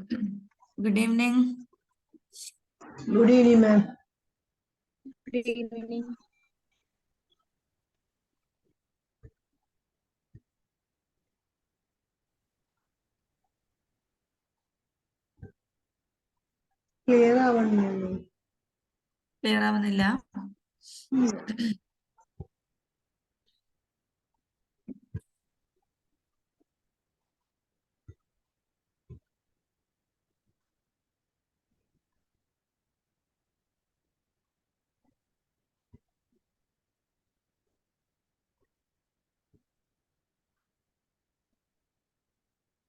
Good evening. Good evening, ma'am. Good evening. Clear ആവണില്ലല്ലോ. Clear ആവുന്നില്ല?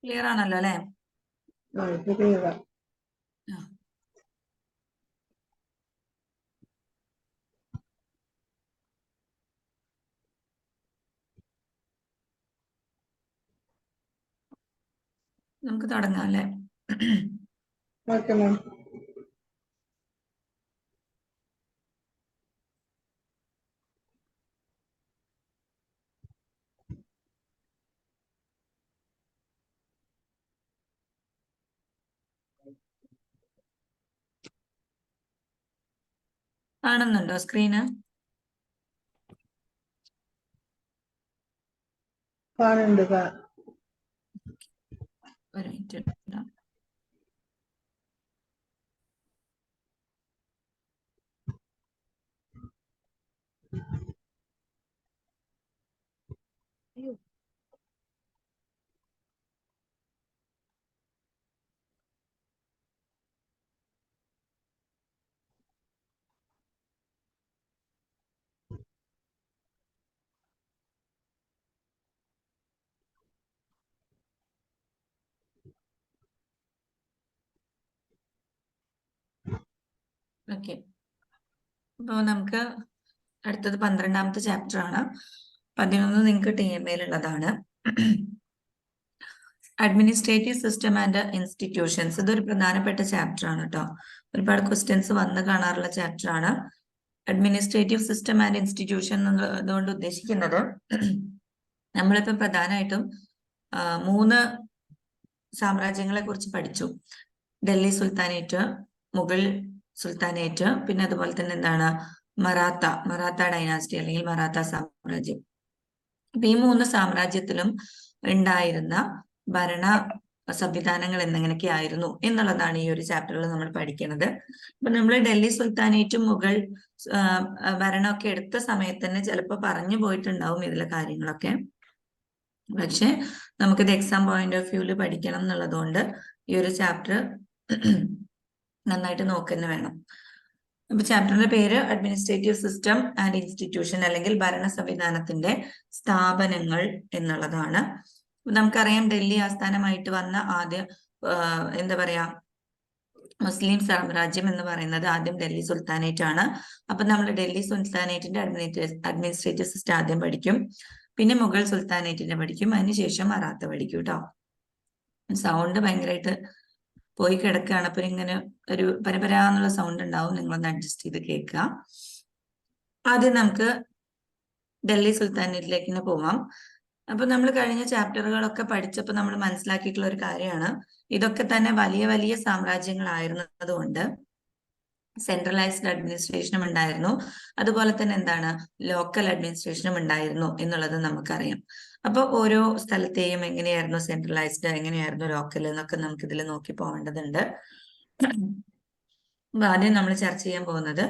Clear ആണല്ലോ അല്ലേ? ഇപ്പൊ clear ആ. നമുക്ക് തുടങ്ങാം അല്ലേ? Okay, ma'am. കാണുന്നുണ്ടോ സ്ക്രീന്? കാണുന്നുണ്ട്. ഒരു മിനിറ്റ്. ഓക്കെ, അപ്പോൾ നമുക്ക് അടുത്തത് 12ാമത്തെ ചാപ്റ്റർ ആണ്. 11 നിങ്ങൾക്ക് TMA ഉള്ളതാണ്. Administrative system and institutions. ഇതൊരു പ്രധാനപ്പെട്ട ചാപ്റ്റർ ആണ് കേട്ടോ. ഒരുപാട് ക്വസ്റ്റ്യൻസ് വന്ന് കാണാറുള്ള ചാപ്റ്റർ ആണ്. അഡ്മിനിസ്ട്രേറ്റീവ് സിസ്റ്റം ആൻഡ് ഇൻസ്റ്റിറ്റ്യൂഷൻ എന്നതുകൊണ്ട് ഉദ്ദേശിക്കുന്നത് നമ്മളിപ്പോൾ പ്രധാനമായിട്ടും 3 സാമ്രാജ്യങ്ങളെ കുറിച്ച് പഠിച്ചു. ഡൽഹി സുൽത്താനേറ്റ്, മുഗൾ സുൽത്താനേറ്റ്, പിന്നെ അതുപോലെ തന്നെ എന്താണ് മറാത്ത ഡൈനാസ്റ്റി അല്ലെങ്കിൽ മറാത്ത സാമ്രാജ്യം. അപ്പൊ ഈ 3 സാമ്രാജ്യത്തിലും ഉണ്ടായിരുന്ന ഭരണ സംവിധാനങ്ങൾ എന്നെങ്ങനെയൊക്കെയായിരുന്നു എന്നുള്ളതാണ് ഈ ഒരു ചാപ്റ്ററിൽ നമ്മൾ പഠിക്കുന്നത്. അപ്പൊ നമ്മൾ ഡൽഹി സുൽത്താനേറ്റും മുഗൾ ഭരണമൊക്കെ എടുത്ത സമയത്ത് തന്നെ ചിലപ്പോൾ പറഞ്ഞു പോയിട്ടുണ്ടാവും ഇതിലെ കാര്യങ്ങളൊക്കെ. പക്ഷെ നമുക്കിത് എക്സാം പോയിന്റ് ഓഫ് വ്യൂല് പഠിക്കണം എന്നുള്ളതുകൊണ്ട് ഈ ഒരു ചാപ്റ്റർ നന്നായിട്ട് നോക്കുന്ന വേണം. അപ്പൊ ചാപ്റ്ററിന്റെ പേര് അഡ്മിനിസ്ട്രേറ്റീവ് സിസ്റ്റം ആൻഡ് ഇൻസ്റ്റിറ്റ്യൂഷൻ അല്ലെങ്കിൽ ഭരണ സംവിധാനത്തിന്റെ സ്ഥാപനങ്ങൾ എന്നുള്ളതാണ്. നമുക്കറിയാം ഡൽഹി ആസ്ഥാനമായിട്ട് വന്ന ആദ്യ എന്താ പറയാ മുസ്ലിം സാമ്രാജ്യം എന്ന് പറയുന്നത് ആദ്യം ഡൽഹി സുൽത്താനേറ്റ് ആണ്. അപ്പൊ നമ്മൾ ഡൽഹി സുൽത്താനേറ്റിന്റെ അഡ്മിനിസ്ട്രേറ്റീവ് സിസ്റ്റം ആദ്യം പഠിക്കും, പിന്നെ മുഗൾ സുൽത്താനേറ്റിന്റെ പഠിക്കും, അതിനുശേഷം മറാത്ത പഠിക്കും കേട്ടോ. സൗണ്ട് ഭയങ്കരമായിട്ട് പോയി കിടക്കുകയാണ്. അപ്പൊ ഇങ്ങനെ ഒരു പരപരാന്നുള്ള സൗണ്ട് ഉണ്ടാവും, നിങ്ങളൊന്ന് അഡ്ജസ്റ്റ് ചെയ്ത് കേൾക്കുക. ആദ്യം നമുക്ക് ഡൽഹി സുൽത്താനേറ്റിലേക്ക് തന്നെ പോവാം. അപ്പൊ നമ്മൾ കഴിഞ്ഞ ചാപ്റ്ററുകളൊക്കെ പഠിച്ചപ്പോൾ നമ്മൾ മനസ്സിലാക്കിയിട്ടുള്ള ഒരു കാര്യമാണ്, ഇതൊക്കെ തന്നെ വലിയ വലിയ സാമ്രാജ്യങ്ങളായിരുന്നത് കൊണ്ട് സെൻട്രലൈസ്ഡ് അഡ്മിനിസ്ട്രേഷനും ഉണ്ടായിരുന്നു, അതുപോലെ തന്നെ എന്താണ് ലോക്കൽ അഡ്മിനിസ്ട്രേഷനും ഉണ്ടായിരുന്നു എന്നുള്ളത് നമുക്കറിയാം. അപ്പൊ ഓരോ സ്ഥലത്തെയും എങ്ങനെയായിരുന്നു സെൻട്രലൈസ്ഡ്, എങ്ങനെയായിരുന്നു ലോക്കൽ എന്നൊക്കെ നമുക്ക് ഇതിൽ നോക്കി പോകേണ്ടതുണ്ട്. ആദ്യം നമ്മൾ ചർച്ച ചെയ്യാൻ പോകുന്നത്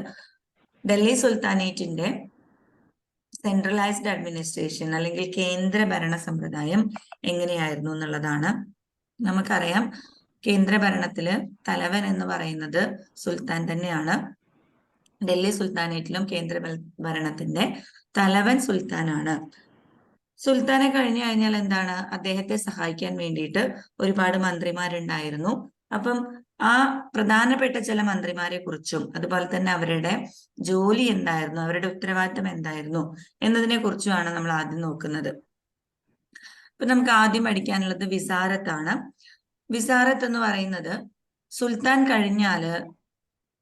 ഡൽഹി സുൽത്താനേറ്റിന്റെ സെൻട്രലൈസ്ഡ് അഡ്മിനിസ്ട്രേഷൻ അല്ലെങ്കിൽ കേന്ദ്ര ഭരണ സമ്പ്രദായം എങ്ങനെയായിരുന്നു എന്നുള്ളതാണ്. നമുക്കറിയാം കേന്ദ്ര ഭരണത്തില് തലവൻ എന്ന് പറയുന്നത് സുൽത്താൻ തന്നെയാണ്. ഡൽഹി സുൽത്താനേറ്റിലും കേന്ദ്ര ഭരണത്തിന്റെ തലവൻ സുൽത്താനാണ്. സുൽത്താനെ കഴിഞ്ഞു കഴിഞ്ഞാൽ എന്താണ്, അദ്ദേഹത്തെ സഹായിക്കാൻ വേണ്ടിയിട്ട് ഒരുപാട് മന്ത്രിമാരുണ്ടായിരുന്നു. അപ്പം ആ പ്രധാനപ്പെട്ട ചില മന്ത്രിമാരെ കുറിച്ചും അതുപോലെ തന്നെ അവരുടെ ജോലി എന്തായിരുന്നു, അവരുടെ ഉത്തരവാദിത്തം എന്തായിരുന്നു എന്നതിനെ കുറിച്ചുമാണ് നമ്മൾ ആദ്യം നോക്കുന്നത്. ഇപ്പൊ നമുക്ക് ആദ്യം പഠിക്കാനുള്ളത് വിസാരത്താണ്. വിസാരത്ത് എന്ന് പറയുന്നത് സുൽത്താൻ കഴിഞ്ഞാല്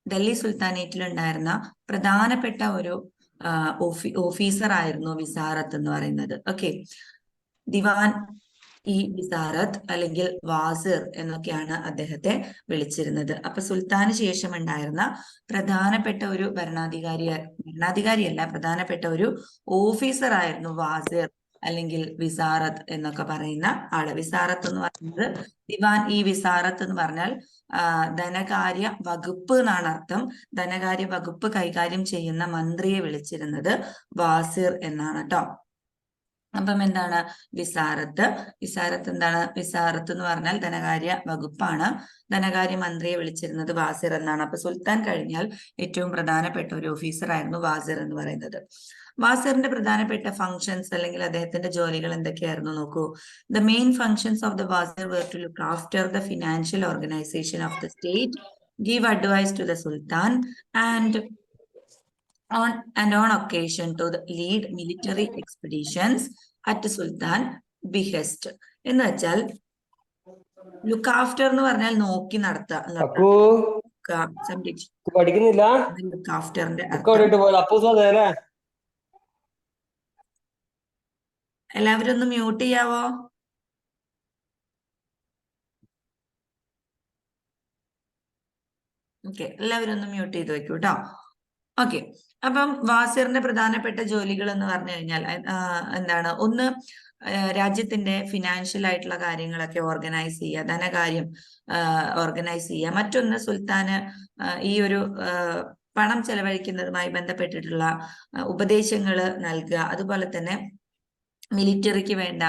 ഡൽഹി സുൽത്താനേറ്റിൽ ഉണ്ടായിരുന്ന പ്രധാനപ്പെട്ട ഒരു ഓഫീസർ ആയിരുന്നു വിസാരത്ത് എന്ന് പറയുന്നത്. ഓക്കെ, ദിവാൻ ഈ വിസാറത്ത് അല്ലെങ്കിൽ വാസിർ എന്നൊക്കെയാണ് അദ്ദേഹത്തെ വിളിച്ചിരുന്നത്. അപ്പൊ സുൽത്താന് ശേഷം ഉണ്ടായിരുന്ന പ്രധാനപ്പെട്ട ഒരു ഭരണാധികാരിയല്ല, പ്രധാനപ്പെട്ട ഒരു ഓഫീസർ ആയിരുന്നു വാസിർ അല്ലെങ്കിൽ വിസാറത്ത് എന്നൊക്കെ പറയുന്ന ആള്. വിസാറത്ത് എന്ന് പറയുന്നത് ഈ വിസാറത്ത് എന്ന് പറഞ്ഞാൽ ധനകാര്യ വകുപ്പ് എന്നാണ് അർത്ഥം. ധനകാര്യ വകുപ്പ് കൈകാര്യം ചെയ്യുന്ന മന്ത്രിയെ വിളിച്ചിരുന്നത് വാസിർ എന്നാണ് കേട്ടോ. അപ്പം എന്താണ് വിസാറത്ത് എന്താണ്? വിസാറത്ത് എന്ന് പറഞ്ഞാൽ ധനകാര്യ വകുപ്പാണ്. ധനകാര്യ മന്ത്രിയെ വിളിച്ചിരുന്നത് വാസിർ എന്നാണ്. അപ്പൊ സുൽത്താൻ കഴിഞ്ഞാൽ ഏറ്റവും പ്രധാനപ്പെട്ട ഒരു ഓഫീസർ ആയിരുന്നു വാസിർ എന്ന് പറയുന്നത്. വാസിറിന്റെ പ്രധാനപ്പെട്ട ഫങ്ഷൻസ് അല്ലെങ്കിൽ അദ്ദേഹത്തിന്റെ ജോലികൾ എന്തൊക്കെയായിരുന്നു നോക്കൂ. The main functions of the wazir were to look after the financial organization of the state, give advice to the sultan, and on occasion to lead military expeditions at sultan behest. എന്ന് വെച്ചാൽ look after എന്ന് പറഞ്ഞാൽ നോക്കി നടത്തുക, പഠിക്കുന്നില്ല. Look ആഫ്റ്ററിന്റെ അർത്ഥം. എല്ലാവരും ഒന്ന് മ്യൂട്ട് ചെയ്യാവോ? ഓക്കെ, എല്ലാവരും ഒന്ന് മ്യൂട്ട് ചെയ്ത് വെക്കൂ കേട്ടോ. ഓക്കെ, അപ്പം വാസിറിന്റെ പ്രധാനപ്പെട്ട ജോലികൾ എന്ന് പറഞ്ഞു കഴിഞ്ഞാൽ എന്താണ്? ഒന്ന്, രാജ്യത്തിന്റെ ഫിനാൻഷ്യൽ ആയിട്ടുള്ള കാര്യങ്ങളൊക്കെ ഓർഗനൈസ് ചെയ്യുക, ധനകാര്യം ഓർഗനൈസ് ചെയ്യുക. മറ്റൊന്ന്, സുൽത്താന് ഈ ഒരു പണം ചെലവഴിക്കുന്നതുമായി ബന്ധപ്പെട്ടിട്ടുള്ള ഉപദേശങ്ങൾ നൽകുക. അതുപോലെ തന്നെ മിലിറ്ററിക്ക് വേണ്ട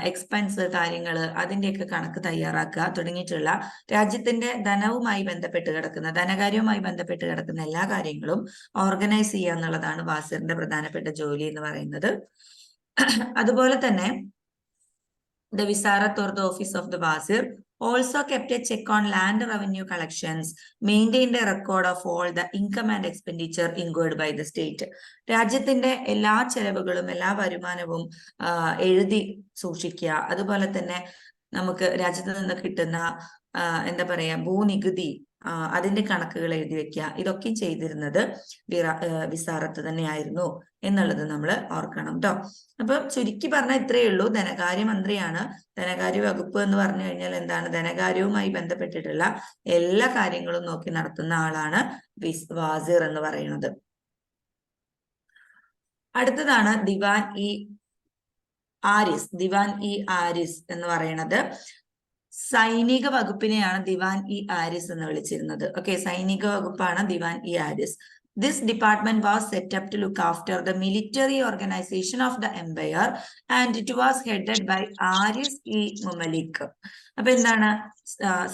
എക്സ്പെൻസ് കാര്യങ്ങൾ, അതിന്റെയൊക്കെ കണക്ക് തയ്യാറാക്കുക തുടങ്ങിയിട്ടുള്ള രാജ്യത്തിന്റെ ധനവുമായി ബന്ധപ്പെട്ട് കിടക്കുന്ന, ധനകാര്യവുമായി ബന്ധപ്പെട്ട് കിടക്കുന്ന എല്ലാ കാര്യങ്ങളും ഓർഗനൈസ് ചെയ്യുക എന്നുള്ളതാണ് വാസിറിന്റെ പ്രധാനപ്പെട്ട ജോലി എന്ന് പറയുന്നത്. അതുപോലെ തന്നെ the Visarat or the office of the Wazir also kept a check on land revenue collections, maintained a record of all the income and expenditure incurred by the state. രാജ്യത്തിന്റെ എല്ലാ ചെലവുകളും എല്ലാ വരുമാനവും എഴുതി സൂക്ഷിക്കുക. അതുപോലെ തന്നെ നമുക്ക് രാജ്യത്ത് നിന്ന് കിട്ടുന്ന എന്താ പറയാ ഭൂനികുതി, അതിന്റെ കണക്കുകൾ എഴുതി വെക്കുക. ഇതൊക്കെ ചെയ്തിരുന്നത് വിസാറത്ത് തന്നെയായിരുന്നു എന്നുള്ളത് നമ്മൾ ഓർക്കണം കേട്ടോ. അപ്പൊ ചുരുക്കി പറഞ്ഞാൽ ഇത്രയേ ഉള്ളൂ. ധനകാര്യ മന്ത്രിയാണ്. ധനകാര്യ വകുപ്പ് എന്ന് പറഞ്ഞു കഴിഞ്ഞാൽ എന്താണ്? ധനകാര്യവുമായി ബന്ധപ്പെട്ടിട്ടുള്ള എല്ലാ കാര്യങ്ങളും നോക്കി നടത്തുന്ന ആളാണ് വാസിർ എന്ന് പറയുന്നത്. അടുത്തതാണ് ദിവാൻ ഇ ആരിസ് എന്ന് പറയുന്നത്. സൈനിക വകുപ്പിനെയാണ് ദിവാൻ ഇ ആരിസ് എന്ന് വിളിച്ചിരുന്നത്. ഓക്കെ, സൈനിക വകുപ്പാണ് diwan i arz. This department was set up to look after the military organization of the empire and it was headed by Aris E. Mumalik. അപ്പൊ എന്താണ്?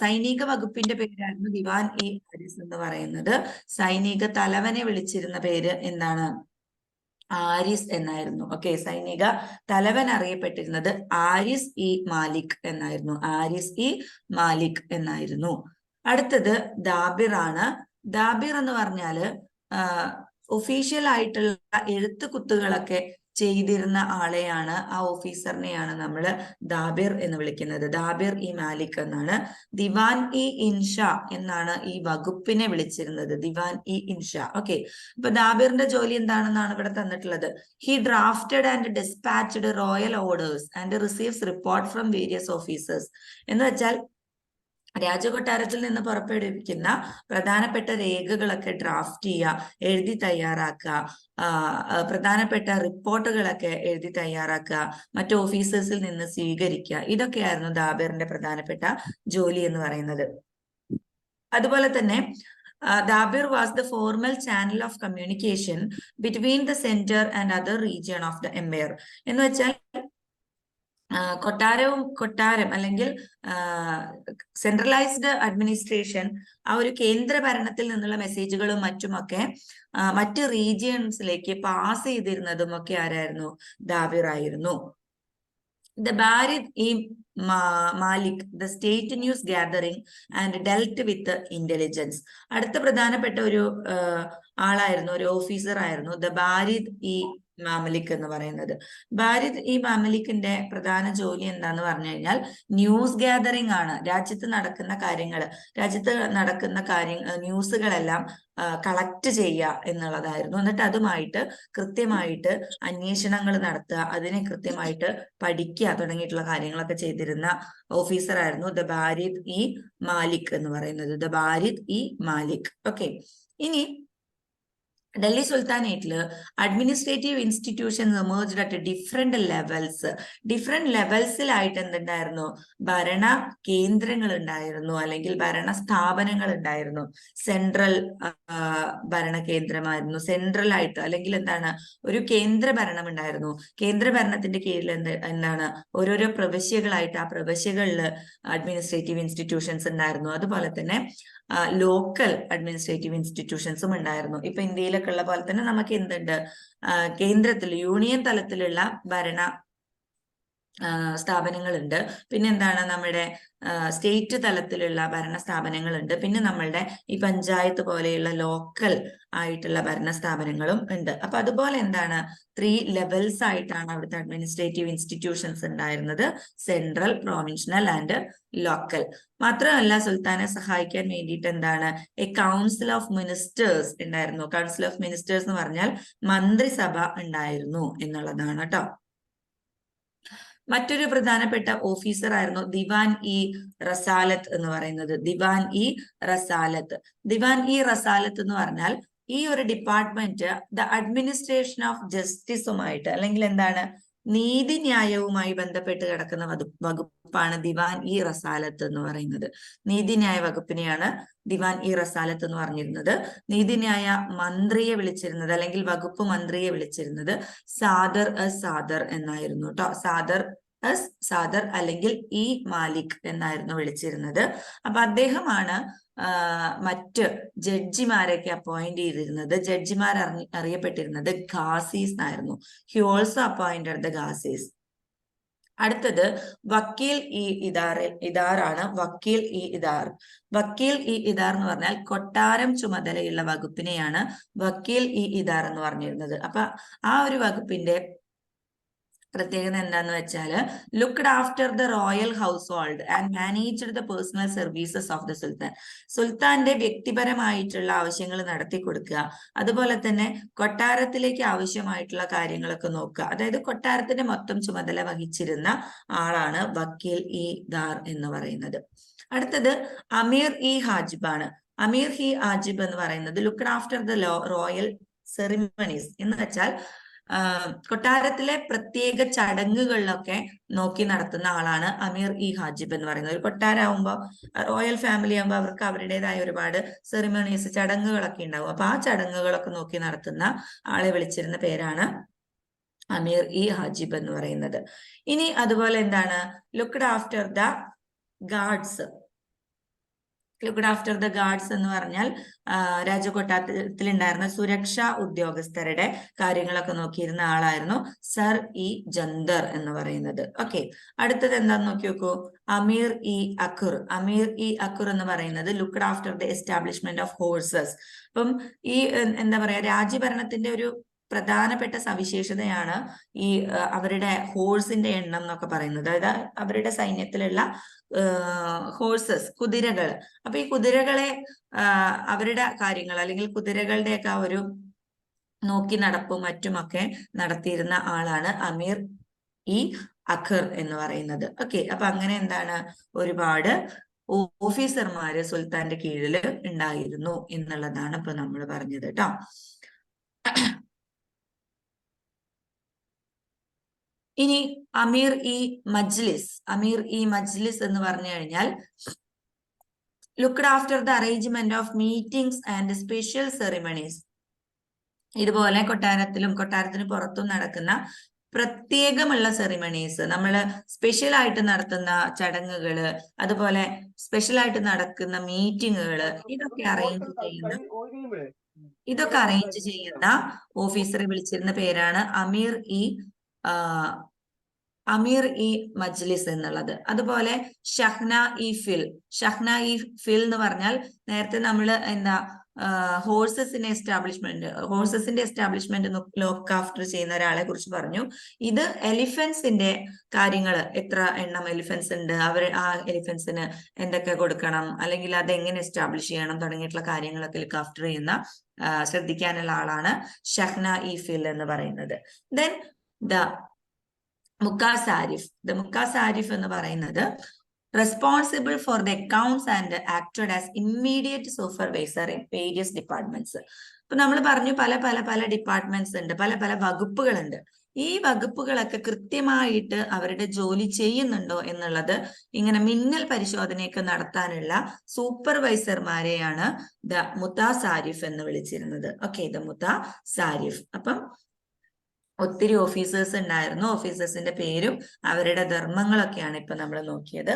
സൈനിക വകുപ്പിന്റെ പേരായിരുന്നു ദിവാൻ ഇ ആരിസ് എന്ന് പറയുന്നത്. സൈനിക തലവനെ വിളിച്ചിരുന്ന പേര് എന്താണ്? ആരിസ് എന്നായിരുന്നു. ഓക്കെ, സൈനിക തലവൻ അറിയപ്പെട്ടിരുന്നത് ആരിസ് ഇ മാലിക് എന്നായിരുന്നു. അടുത്തത് ദാബിർ ആണ്. ദാബിർ എന്ന് പറഞ്ഞാല് ഒഫീഷ്യൽ ആയിട്ടുള്ള എഴുത്തുകുത്തുകളൊക്കെ ചെയ്തിരുന്ന ആളെയാണ്, ആ ഓഫീസറിനെയാണ് നമ്മൾ ദാബിർ എന്ന് വിളിക്കുന്നത്. ദാബിർ ഇ മാലിക് എന്നാണ്. ദിവാൻ ഇ ഇൻഷ എന്നാണ് ഈ വകുപ്പിനെ വിളിച്ചിരുന്നത്. ദിവാൻ ഇ ഇൻഷ. ഓക്കെ, ഇപ്പൊ ദാബിറിന്റെ ജോലി എന്താണെന്നാണ് ഇവിടെ തന്നിട്ടുള്ളത്. He drafted and dispatched royal orders and receives report from various officers. എന്ന് വെച്ചാൽ രാജകൊട്ടാരത്തിൽ നിന്ന് പുറപ്പെടുവിക്കുന്ന പ്രധാനപ്പെട്ട രേഖകളൊക്കെ ഡ്രാഫ്റ്റ് ചെയ്യുക, എഴുതി തയ്യാറാക്കുക, പ്രധാനപ്പെട്ട റിപ്പോർട്ടുകളൊക്കെ എഴുതി തയ്യാറാക്കുക, മറ്റു ഓഫീസേഴ്സിൽ നിന്ന് സ്വീകരിക്കുക. ഇതൊക്കെയായിരുന്നു ദാബിറിന്റെ പ്രധാനപ്പെട്ട ജോലി എന്ന് പറയുന്നത്. അതുപോലെ തന്നെ dabir was the formal channel of communication between the centre and other region of the empire. എന്ന് വെച്ചാൽ കൊട്ടാരം അല്ലെങ്കിൽ സെൻട്രലൈസ്ഡ് അഡ്മിനിസ്ട്രേഷൻ, ആ ഒരു കേന്ദ്ര ഭരണത്തിൽ നിന്നുള്ള മെസ്സേജുകളും മറ്റുമൊക്കെ മറ്റ് റീജിയൻസിലേക്ക് പാസ് ചെയ്തിരുന്നതും ഒക്കെ ആരായിരുന്നു? ദാബിർ ആയിരുന്നു. The Barid E. Malik, the state news gathering and dealt with the intelligence. അടുത്ത പ്രധാനപ്പെട്ട ഒരു ആളായിരുന്നു, ഒരു ഓഫീസർ ആയിരുന്നു ദ ബാരിദ് ഇ മാമലിക് എന്ന് പറയുന്നത്. ബാരിദ് ഇ മാമലിക്കിന്റെ പ്രധാന ജോലി എന്താന്ന് പറഞ്ഞു കഴിഞ്ഞാൽ ന്യൂസ് ഗാദറിംഗ് ആണ്. രാജ്യത്ത് നടക്കുന്ന ന്യൂസുകളെല്ലാം കളക്ട് ചെയ്യുക എന്നുള്ളതായിരുന്നു. എന്നിട്ട് അതുമായിട്ട് കൃത്യമായിട്ട് അന്വേഷണങ്ങൾ നടത്തുക, അതിനെ കൃത്യമായിട്ട് പഠിക്കുക തുടങ്ങിയിട്ടുള്ള കാര്യങ്ങളൊക്കെ ചെയ്തിരുന്ന ഓഫീസറായിരുന്നു ദബാരിദ് ഇ മാലിക് എന്ന് പറയുന്നത്. ദബാരിദ് ഇ മാലിക്. ഓക്കെ, ഇനി ഡൽഹി സുൽത്താനേറ്റില് administrative institutions emerged at different levels. Different ലെവൽസിലായിട്ട് എന്തുണ്ടായിരുന്നു? ഭരണ കേന്ദ്രങ്ങൾ ഉണ്ടായിരുന്നു, അല്ലെങ്കിൽ ഭരണ സ്ഥാപനങ്ങൾ ഉണ്ടായിരുന്നു. സെൻട്രൽ ഭരണ കേന്ദ്രമായിരുന്നു, സെൻട്രൽ ആയിട്ട്, അല്ലെങ്കിൽ എന്താണ്, ഒരു കേന്ദ്ര ഭരണം ഉണ്ടായിരുന്നു. കേന്ദ്ര ഭരണത്തിന്റെ കീഴിൽ എന്താണ്, ഓരോരോ പ്രവിശ്യകളായിട്ട് ആ പ്രവിശ്യകളിൽ അഡ്മിനിസ്ട്രേറ്റീവ് ഇൻസ്റ്റിറ്റ്യൂഷൻസ് ഉണ്ടായിരുന്നു. അതുപോലെ തന്നെ ലോക്കൽ അഡ്മിനിസ്ട്രേറ്റീവ് ഇൻസ്റ്റിറ്റ്യൂഷൻസും ഉണ്ടായിരുന്നു. ഇപ്പൊ ഇന്ത്യയിലൊക്കെ ഉള്ള പോലെ തന്നെ നമുക്ക് എന്തുണ്ട്, കേന്ദ്രത്തിൽ യൂണിയൻ തലത്തിലുള്ള ഭരണ സ്ഥാപനങ്ങളുണ്ട്. പിന്നെ എന്താണ്, നമ്മുടെ സ്റ്റേറ്റ് തലത്തിലുള്ള ഭരണ സ്ഥാപനങ്ങളുണ്ട്. പിന്നെ നമ്മളുടെ ഈ പഞ്ചായത്ത് പോലെയുള്ള ലോക്കൽ ആയിട്ടുള്ള ഭരണ സ്ഥാപനങ്ങളും ഉണ്ട്. അപ്പൊ അതുപോലെ എന്താണ്, 3 ലെവൽസ് ആയിട്ടാണ് അവിടുത്തെ അഡ്മിനിസ്ട്രേറ്റീവ് ഇൻസ്റ്റിറ്റ്യൂഷൻസ് ഉണ്ടായിരുന്നത്: സെൻട്രൽ, പ്രൊവിൻഷ്യൽ ആൻഡ് ലോക്കൽ. മാത്രമല്ല സുൽത്താനെ സഹായിക്കാൻ വേണ്ടിയിട്ട് എന്താണ്, എ കൗൺസിൽ ഓഫ് മിനിസ്റ്റേഴ്സ് ഉണ്ടായിരുന്നു. കൗൺസിൽ ഓഫ് മിനിസ്റ്റേഴ്സ് എന്ന് പറഞ്ഞാൽ മന്ത്രിസഭ ഉണ്ടായിരുന്നു എന്നുള്ളതാണ് കേട്ടോ. മറ്റൊരു പ്രധാനപ്പെട്ട ഓഫീസർ ആയിരുന്നു ദിവാൻ ഇ റസാലത്ത് എന്ന് പറയുന്നത്. ദിവാൻ ഇ റസാലത്ത്. ദിവാൻ ഇ റസാലത്ത് എന്ന് പറഞ്ഞാൽ ഈ ഒരു ഡിപ്പാർട്ട്മെന്റ് ദ അഡ്മിനിസ്ട്രേഷൻ ഓഫ് ജസ്റ്റിസുമായിട്ട്, അല്ലെങ്കിൽ എന്താണ്, നീതിന്യായവുമായി ബന്ധപ്പെട്ട് കിടക്കുന്ന വകുപ്പാണ് ദിവാൻ ഇ റസാലത്ത് എന്ന് പറയുന്നത്. നീതിന്യായ വകുപ്പിനെയാണ് ദിവാൻ ഇ റസാലത്ത് എന്ന് പറഞ്ഞിരുന്നത്. നീതിന്യായ മന്ത്രിയെ വിളിച്ചിരുന്നത്, അല്ലെങ്കിൽ വകുപ്പ് മന്ത്രിയെ വിളിച്ചിരുന്നത് സാദർ സാദർ എന്നായിരുന്നു കേട്ടോ. സാദർ അല്ലെങ്കിൽ ഇ മാലിക് എന്നായിരുന്നു വിളിച്ചിരുന്നത്. അപ്പൊ അദ്ദേഹമാണ് മറ്റ് ജഡ്ജിമാരെയൊക്കെ അപ്പോയിന്റ് ചെയ്തിരുന്നത്. ജഡ്ജിമാർ അറിയപ്പെട്ടിരുന്നത് ഖാസീസ് എന്നായിരുന്നു. He also appointed the qazis. അടുത്തത് വക്കീൽ ഇ ഇദാറാണ്. വക്കീൽ ഇ ഇദാർ. വക്കീൽ ഇ ഇദാർ എന്ന് പറഞ്ഞാൽ കൊട്ടാരം ചുമതലയുള്ള വകുപ്പിനെയാണ് വക്കീൽ ഇ ഇദാർ എന്ന് പറഞ്ഞിരുന്നത്. അപ്പൊ ആ ഒരു വകുപ്പിന്റെ പ്രത്യേകത എന്താന്ന് വെച്ചാല്, looked after the royal household and managed the personnel services of the Sultan. സുൽത്താന്റെ വ്യക്തിപരമായിട്ടുള്ള ആവശ്യങ്ങൾ നടത്തി കൊടുക്കുക, അതുപോലെ തന്നെ കൊട്ടാരത്തിലേക്ക് ആവശ്യമായിട്ടുള്ള കാര്യങ്ങളൊക്കെ നോക്കുക. അതായത് കൊട്ടാരത്തിന്റെ മൊത്തം ചുമതല വഹിച്ചിരുന്ന ആളാണ് വക്കീൽ ഇ ദാർ എന്ന് പറയുന്നത്. അടുത്തത് അമീർ ഇ ഹാജിബാണ്. അമീർ ഇ ഹാജിബ് എന്ന് പറയുന്നത് looked after the royal ceremonies എന്ന് വെച്ചാൽ കൊട്ടാരത്തിലെ പ്രത്യേക ചടങ്ങുകളിലൊക്കെ നോക്കി നടത്തുന്ന ആളാണ് അമീർ ഇ ഹാജിബ് എന്ന് പറയുന്നത്. ഒരു കൊട്ടാരാകുമ്പോൾ, റോയൽ ഫാമിലി ആകുമ്പോൾ അവർക്ക് അവരുടേതായ ഒരുപാട് സെറിമണീസ്, ചടങ്ങുകളൊക്കെ ഉണ്ടാവും. അപ്പൊ ആ ചടങ്ങുകളൊക്കെ നോക്കി നടത്തുന്ന ആളെ വിളിച്ചിരുന്ന പേരാണ് അമീർ ഇ ഹാജിബ് എന്ന് പറയുന്നത്. ഇനി അതുപോലെ എന്താണ്, looked after the guards. Looked after the guards എന്ന് പറഞ്ഞാൽ രാജകൊട്ടാരത്തിൽ ഉണ്ടായിരുന്ന സുരക്ഷാ ഉദ്യോഗസ്ഥരുടെ കാര്യങ്ങളൊക്കെ നോക്കിയിരുന്ന ആളായിരുന്നു സർ ഇ ജന്തർ എന്ന് പറയുന്നത്. ഓക്കെ, അടുത്തത് എന്താന്ന് നോക്കി നോക്കൂ, അമീർ ഇ അഖുർ. അമീർ ഇ അഖുർ എന്ന് പറയുന്നത് looked after the establishment of horses. അപ്പം ഈ എന്താ പറയാ, രാജ്യഭരണത്തിന്റെ ഒരു പ്രധാനപ്പെട്ട സവിശേഷതയാണ് ഈ അവരുടെ ഹോഴ്സിന്റെ എണ്ണം എന്നൊക്കെ പറയുന്നത്. അതായത് അവരുടെ സൈന്യത്തിലുള്ള ഹോഴ്സസ്, കുതിരകൾ. അപ്പൊ ഈ കുതിരകളെ അവരുടെ കാര്യങ്ങൾ, അല്ലെങ്കിൽ കുതിരകളുടെയൊക്കെ ആ ഒരു നോക്കി നടപ്പും മറ്റുമൊക്കെ നടത്തിയിരുന്ന ആളാണ് അമീർ ഇ അഖർ എന്ന് പറയുന്നത്. ഓക്കെ, അപ്പൊ അങ്ങനെ എന്താണ്, ഒരുപാട് ഓഫീസർമാര് സുൽത്താന്റെ കീഴിൽ ഉണ്ടായിരുന്നു എന്നുള്ളതാണ് ഇപ്പൊ നമ്മൾ പറഞ്ഞത് കേട്ടോ. ഇനി അമീർ ഇ മജ്ലിസ്. അമീർ ഇ മജ്ലിസ് എന്ന് പറഞ്ഞു കഴിഞ്ഞാൽ looked after the arrangement of meetings and special ceremonies. ഇതുപോലെ കൊട്ടാരത്തിന് പുറത്തും നടക്കുന്ന പ്രത്യേകമുള്ള സെറിമണീസ്, നമ്മൾ സ്പെഷ്യൽ ആയിട്ട് നടത്തുന്ന ചടങ്ങുകള്, അതുപോലെ സ്പെഷ്യൽ ആയിട്ട് നടക്കുന്ന മീറ്റിങ്ങുകള്, ഇതൊക്കെ അറേഞ്ച് ചെയ്യുന്ന ഓഫീസറെ വിളിച്ചിരുന്ന പേരാണ് അമീർ ഇ മജ്ലിസ് എന്നുള്ളത്. അതുപോലെ ഷഹ്ന ഇ ഫിൽ എന്ന് പറഞ്ഞാൽ, നേരത്തെ നമ്മൾ ഹോഴ്സസിന്റെ എസ്റ്റാബ്ലിഷ്മെന്റ് ലോക്ക് ആഫ്റ്റർ ചെയ്യുന്ന ഒരാളെ കുറിച്ച് പറഞ്ഞു. ഇത് എലിഫന്റ്സിന്റെ കാര്യങ്ങൾ, എത്ര എണ്ണം എലിഫന്റ്സ് ഉണ്ട്, ആ എലിഫന്റ്സിന് എന്തൊക്കെ കൊടുക്കണം, അല്ലെങ്കിൽ അത് എങ്ങനെ എസ്റ്റാബ്ലിഷ് ചെയ്യണം തുടങ്ങിയിട്ടുള്ള കാര്യങ്ങളൊക്കെ ലുക്ക് ആഫ്റ്റർ ചെയ്യുന്ന ശ്രദ്ധിക്കാനുള്ള ആളാണ് ഷഹ്ന ഈഫിൽ എന്ന് പറയുന്നത്. ദെൻ ദ മുക്കാസ് ആരിഫ് എന്ന് പറയുന്നത് responsible for the accounts and acted as immediate supervisor in various departments. ഇപ്പൊ നമ്മൾ പറഞ്ഞു പല പല പല ഡിപ്പാർട്ട്മെന്റ്സ് ഉണ്ട്, പല പല വകുപ്പുകളുണ്ട്. ഈ വകുപ്പുകളൊക്കെ കൃത്യമായിട്ട് അവരുടെ ജോലി ചെയ്യുന്നുണ്ടോ എന്നുള്ളത് ഇങ്ങനെ മിന്നൽ പരിശോധനയൊക്കെ നടത്താനുള്ള സൂപ്പർവൈസർമാരെയാണ് ദ മുത്താസാരിഫ് എന്ന് വിളിച്ചിരുന്നത്. Okay, the mutasarrif. അപ്പം ഒത്തിരി ഓഫീസേഴ്സ് ഉണ്ടായിരുന്നു. ഓഫീസേഴ്സിന്റെ പേരും അവരുടെ ധർമ്മങ്ങളൊക്കെയാണ് ഇപ്പൊ നമ്മൾ നോക്കിയത്.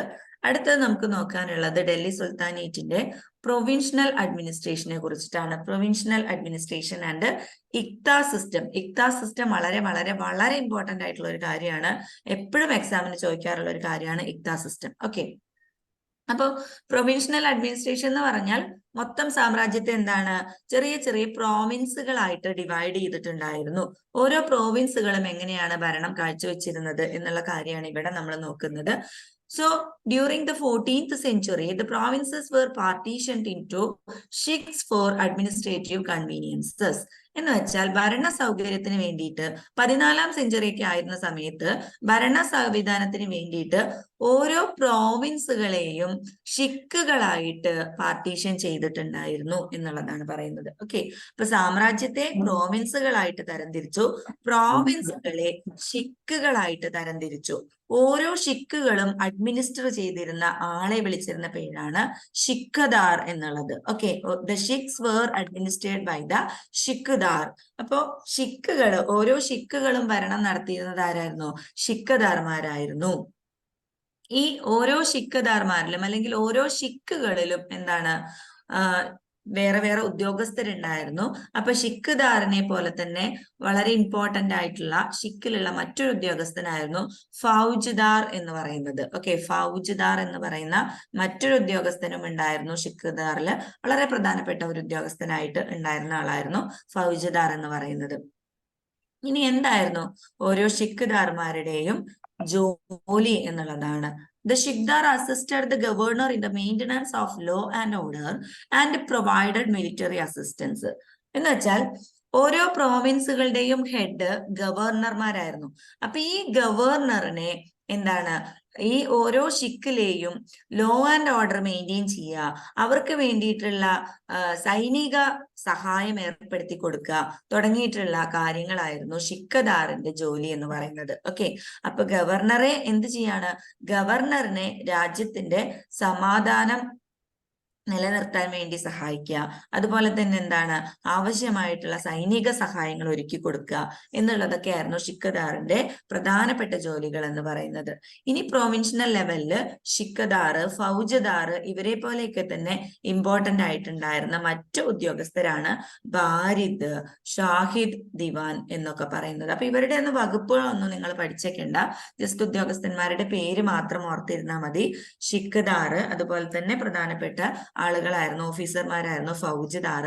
അടുത്തത് നമുക്ക് നോക്കാനുള്ളത് ഡൽഹി സുൽത്താനേറ്റിന്റെ പ്രൊവിൻഷണൽ അഡ്മിനിസ്ട്രേഷനെ കുറിച്ചിട്ടാണ്. പ്രൊവിൻഷണൽ അഡ്മിനിസ്ട്രേഷൻ ആൻഡ് ഇക്ത സിസ്റ്റം വളരെ വളരെ വളരെ ഇമ്പോർട്ടന്റ് ആയിട്ടുള്ള ഒരു കാര്യമാണ്. എപ്പോഴും എക്സാമിന് ചോദിക്കാറുള്ള ഒരു കാര്യമാണ് ഇക്ത സിസ്റ്റം. ഓക്കെ, അപ്പൊ പ്രൊവിൻഷണൽ അഡ്മിനിസ്ട്രേഷൻ എന്ന് പറഞ്ഞാൽ മൊത്തം സാമ്രാജ്യത്തെ എന്താണ്, ചെറിയ ചെറിയ പ്രോവിൻസുകളായിട്ട് ഡിവൈഡ് ചെയ്തിട്ടുണ്ടായിരുന്നു. ഓരോ പ്രോവിൻസുകളും എങ്ങനെയാണ് ഭരണം കാഴ്ചവെച്ചിരുന്നത് എന്നുള്ള കാര്യമാണ് ഇവിടെ നമ്മൾ നോക്കുന്നത്. So during the 14th century, the provinces were partitioned into sheikhs for administrative conveniences. എന്ന് വെച്ചാൽ ഭരണ സൗകര്യത്തിന് വേണ്ടിയിട്ട് 14ാം സെഞ്ചുറിയൊക്കെ ആയിരുന്ന സമയത്ത് ഭരണ സംവിധാനത്തിന് വേണ്ടിയിട്ട് ഓരോ പ്രോവിൻസുകളെയും ഷിക്കുകളായിട്ട് പാർട്ടീഷൻ ചെയ്തിട്ടുണ്ടായിരുന്നു എന്നുള്ളതാണ് പറയുന്നത്. ഓക്കെ, ഇപ്പൊ സാമ്രാജ്യത്തെ പ്രോവിൻസുകളായിട്ട് തരംതിരിച്ചു, പ്രോവിൻസുകളെ ഷിക്കുകളായിട്ട് തരംതിരിച്ചു. ഓരോ ഷിക്കുകളും അഡ്മിനിസ്റ്റർ ചെയ്തിരുന്ന ആളെ വിളിച്ചിരുന്ന പേരാണ് ഷിക്കദാർ എന്നുള്ളത്. Okay, the shiqs were administered by the shiqdar. അപ്പോ ഓരോ ഷിക്കുകളും ഭരണം നടത്തിയിരുന്നത് ആരായിരുന്നു? ഷിക്കദാർമാരായിരുന്നു. ഈ ഓരോ ഷിക്കദാർമാരിലും അല്ലെങ്കിൽ ഓരോ ഷിക്കുകളിലും എന്താണ്, വേറെ വേറെ ഉദ്യോഗസ്ഥരുണ്ടായിരുന്നു. അപ്പൊ ഷിക്കുദാറിനെ പോലെ തന്നെ വളരെ ഇമ്പോർട്ടന്റ് ആയിട്ടുള്ള ഷിക്കിലുള്ള മറ്റൊരു ഉദ്യോഗസ്ഥനായിരുന്നു ഫൗജ്ദാർ എന്ന് പറയുന്നത്. ഓക്കെ, ഫൗജ്ദാർ എന്ന് പറയുന്ന മറ്റൊരു ഉദ്യോഗസ്ഥനും ഉണ്ടായിരുന്നു. ഷിക്കുദാറിൽ വളരെ പ്രധാനപ്പെട്ട ഒരു ഉദ്യോഗസ്ഥനായിട്ട് ഉണ്ടായിരുന്ന ആളായിരുന്നു ഫൗജ്ദാർ എന്ന് പറയുന്നത്. ഇനി എന്തായിരുന്നു ഓരോ ഷിക്കുദാർമാരുടെയും ജോലി എന്നുള്ളതാണ്. The Shikdar assisted the governor in the maintenance of law and order and provided military assistance. എന്ന് വെച്ചാൽ ഓരോ പ്രോവിൻസുകളുടെയും ഹെഡ് ഗവർണർമാരായിരുന്നു. അപ്പൊ ഈ ഗവർണറിനെ എന്താണ്, ഈ ഓരോ ഷിക്കിലെയും ലോ ആൻഡ് ഓർഡർ മെയിൻറ്റെയിൻ ചെയ്യുക, അവർക്ക് വേണ്ടിയിട്ടുള്ള സൈനിക സഹായം ഏർപ്പെടുത്തി കൊടുക്കുക തുടങ്ങിയിട്ടുള്ള കാര്യങ്ങളായിരുന്നു ഷിക്കദാറിന്റെ ജോലി എന്ന് പറയുന്നത്. ഓക്കെ, അപ്പൊ ഗവർണറെ എന്ത് ചെയ്യാണ്, ഗവർണറിനെ രാജ്യത്തിന്റെ സമാധാനം നിലനിർത്താൻ വേണ്ടി സഹായിക്കുക, അതുപോലെ തന്നെ എന്താണ് ആവശ്യമായിട്ടുള്ള സൈനിക സഹായങ്ങൾ ഒരുക്കി കൊടുക്കുക എന്നുള്ളതൊക്കെയായിരുന്നു ഷിക്കദാറിന്റെ പ്രധാനപ്പെട്ട ജോലികൾ എന്ന് പറയുന്നത്. ഇനി പ്രൊവിൻഷണൽ ലെവലില് ഷിക്കദാർ, ഫൗജദാർ ഇവരെ പോലെയൊക്കെ തന്നെ ഇമ്പോർട്ടന്റ് ആയിട്ടുണ്ടായിരുന്ന മറ്റു ഉദ്യോഗസ്ഥരാണ് ബാരിദ്, ഷാഹിദ് ദിവാൻ എന്നൊക്കെ പറയുന്നത്. അപ്പൊ ഇവരുടെ ഒന്നും വകുപ്പുകളൊന്നും നിങ്ങൾ പഠിച്ചേക്കണ്ട, ജസ്റ്റ് ഉദ്യോഗസ്ഥന്മാരുടെ പേര് മാത്രം ഓർത്തിരുന്നാൽ മതി. ഷിക്കദാർ അതുപോലെ തന്നെ പ്രധാനപ്പെട്ട ആളുകളായിരുന്നു, ഓഫീസർമാരായിരുന്നു ഫൗജ്ദാർ,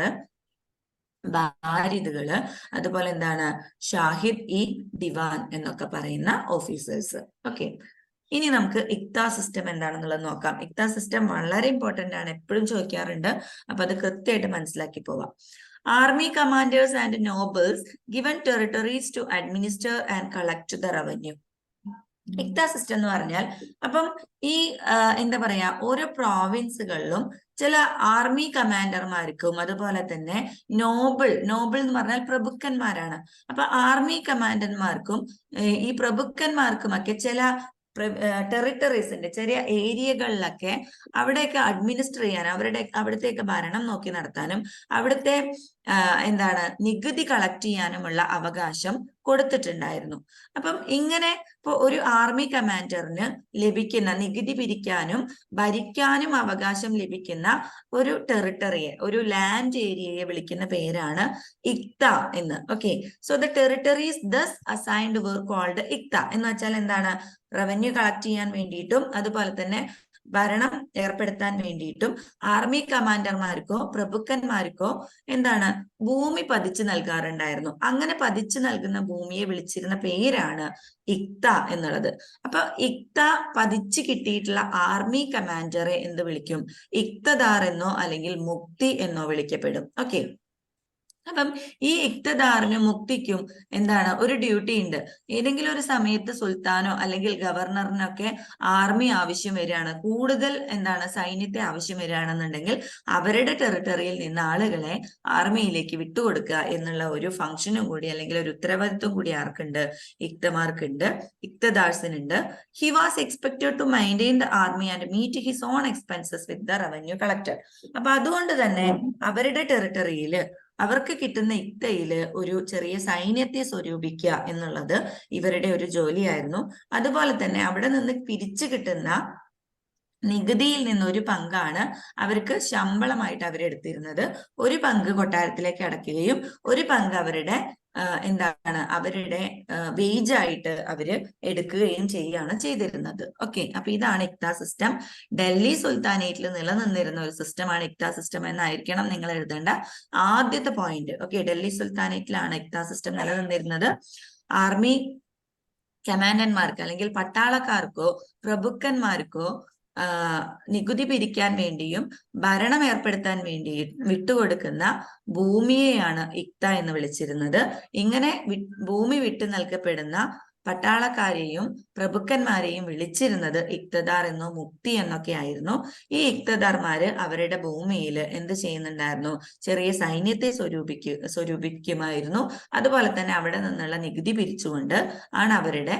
ബാരിദുകള്, അതുപോലെ എന്താണ് ഷാഹിദ് ഇ ദിവാൻ എന്നൊക്കെ പറയുന്ന ഓഫീസേഴ്സ്. ഓക്കെ, ഇനി നമുക്ക് ഇക്ത സിസ്റ്റം എന്താണെന്നുള്ളത് നോക്കാം. ഇക്ത സിസ്റ്റം വളരെ ഇമ്പോർട്ടന്റ് ആണ്, എപ്പോഴും ചോദിക്കാറുണ്ട്. അപ്പൊ അത് കൃത്യമായിട്ട് മനസ്സിലാക്കി പോവാം. Army commanders and nobles given territories to administer and collect the revenue. Iqta system എന്ന് പറഞ്ഞാൽ അപ്പം ഈ എന്താ പറയാ, ഓരോ പ്രോവിൻസുകളിലും ചില ആർമി കമാൻഡർമാർക്കും അതുപോലെ തന്നെ നോബിൾ എന്ന് പറഞ്ഞാൽ പ്രഭുക്കന്മാരാണ്. അപ്പൊ ആർമി കമാൻഡർമാർക്കും ഈ പ്രഭുക്കന്മാർക്കുമൊക്കെ ചില ടെറിട്ടറീസിന്റെ ചെറിയ ഏരിയകളിലൊക്കെ അവിടെയൊക്കെ അഡ്മിനിസ്റ്റർ ചെയ്യാൻ, അവിടത്തേക്ക് ഭരണം നോക്കി നടത്താനും അവിടുത്തെ എന്താണ് നികുതി കളക്ട് ചെയ്യാനുമുള്ള അവകാശം കൊടുത്തിട്ടുണ്ടായിരുന്നു. അപ്പം ഇങ്ങനെ ഇപ്പൊ ഒരു ആർമി കമാൻഡറിന് ലഭിക്കുന്ന നികുതി പിരിക്കാനും ഭരിക്കാനും അവകാശം ലഭിക്കുന്ന ഒരു ടെറിട്ടറിയെ, ഒരു ലാൻഡ് ഏരിയയെ വിളിക്കുന്ന പേരാണ് ഇക്ത എന്ന്. Okay, so the territories thus assigned were called iqta എന്ന് വെച്ചാൽ എന്താണ്, റവന്യൂ കളക്ട് ചെയ്യാൻ വേണ്ടിയിട്ടും അതുപോലെ തന്നെ ഭരണം ഏർപ്പെടുത്താൻ വേണ്ടിയിട്ടും ആർമി കമാൻഡർമാർക്കോ പ്രഭുക്കന്മാർക്കോ എന്താണ് ഭൂമി പതിച്ചു നൽകാറുണ്ടായിരുന്നു. അങ്ങനെ പതിച്ചു നൽകുന്ന ഭൂമിയെ വിളിച്ചിരുന്ന പേരാണ് ഇക്ത എന്നുള്ളത്. അപ്പൊ ഇക്ത പതിച്ചു കിട്ടിയിട്ടുള്ള ആർമി കമാൻഡറെ എന്ത് വിളിക്കും? ഇക്തദാർ എന്നോ അല്ലെങ്കിൽ മുക്തി എന്നോ വിളിക്കപ്പെടും. ഓക്കെ, അപ്പം ഈ ഇക്തദാറിനും മുക്തിക്കും എന്താണ് ഒരു ഡ്യൂട്ടി ഉണ്ട്. ഏതെങ്കിലും ഒരു സമയത്ത് സുൽത്താനോ അല്ലെങ്കിൽ ഗവർണറിനൊക്കെ ആർമി ആവശ്യം വരികയാണ്, കൂടുതൽ എന്താണ് സൈന്യത്തെ ആവശ്യം വരികയാണെന്നുണ്ടെങ്കിൽ അവരുടെ ടെറിട്ടറിയിൽ നിന്ന് ആളുകളെ ആർമിയിലേക്ക് വിട്ടുകൊടുക്കുക എന്നുള്ള ഒരു ഫംഗ്ഷനും കൂടി അല്ലെങ്കിൽ ഒരു ഉത്തരവാദിത്വം കൂടി ആർക്കുണ്ട്? ഇക്തമാർക്കുണ്ട്, ഇക്തദാർസിനുണ്ട്. He was expected to maintain the army and meet his own expenses with the revenue collector. അപ്പൊ അതുകൊണ്ട് തന്നെ അവരുടെ ടെറിട്ടറിയിൽ അവർക്ക് കിട്ടുന്ന ഇക്തയില് ഒരു ചെറിയ സൈന്യത്തെ സ്വരൂപിക്കുക എന്നുള്ളത് ഇവരുടെ ഒരു ജോലിയായിരുന്നു. അതുപോലെ തന്നെ അവിടെ നിന്ന് പിരിച്ചു കിട്ടുന്ന നികുതിയിൽ നിന്ന് ഒരു പങ്കാണ് അവർക്ക് ശമ്പളമായിട്ട് അവരെടുത്തിരുന്നത്. ഒരു പങ്ക് കൊട്ടാരത്തിലേക്ക് അടയ്ക്കുകയും ഒരു പങ്ക് അവരുടെ എന്താണ് അവരുടെ വേജ് ആയിട്ട് അവര് എടുക്കുകയും ചെയ്യുകയാണ് ചെയ്തിരുന്നത്. ഓക്കെ, അപ്പൊ ഇതാണ് ഇക്ത സിസ്റ്റം. ഡൽഹി സുൽത്താനേറ്റിൽ നിലനിന്നിരുന്ന ഒരു സിസ്റ്റമാണ് ഇക്ത സിസ്റ്റം എന്നായിരിക്കണം നിങ്ങൾ എഴുതേണ്ട ആദ്യത്തെ പോയിന്റ്. ഓക്കെ, ഡൽഹി സുൽത്താനേറ്റിലാണ് ഇക്ത സിസ്റ്റം നിലനിന്നിരുന്നത്. ആർമി കമാൻഡന്മാർക്ക് അല്ലെങ്കിൽ പട്ടാളക്കാർക്കോ പ്രഭുക്കന്മാർക്കോ നികുതി പിരിക്കാൻ വേണ്ടിയും ഭരണം ഏർപ്പെടുത്താൻ വേണ്ടിയും വിട്ടുകൊടുക്കുന്ന ഭൂമിയെയാണ് ഇക്ത എന്ന് വിളിച്ചിരുന്നത്. ഇങ്ങനെ ഭൂമി വിട്ടു നൽകപ്പെടുന്ന പട്ടാളക്കാരെയും പ്രഭുക്കന്മാരെയും വിളിച്ചിരുന്നത് ഇക്തദാർ എന്നോ മുക്തി എന്നൊക്കെ ആയിരുന്നു. ഈ ഇക്തദാർമാര് അവരുടെ ഭൂമിയിൽ എന്ത് ചെയ്യുന്നുണ്ടായിരുന്നു? ചെറിയ സൈന്യത്തെ സ്വരൂപിക്കുമായിരുന്നു. അതുപോലെ തന്നെ അവിടെ നിന്നുള്ള നികുതി പിരിച്ചുകൊണ്ട് ആണ് അവരുടെ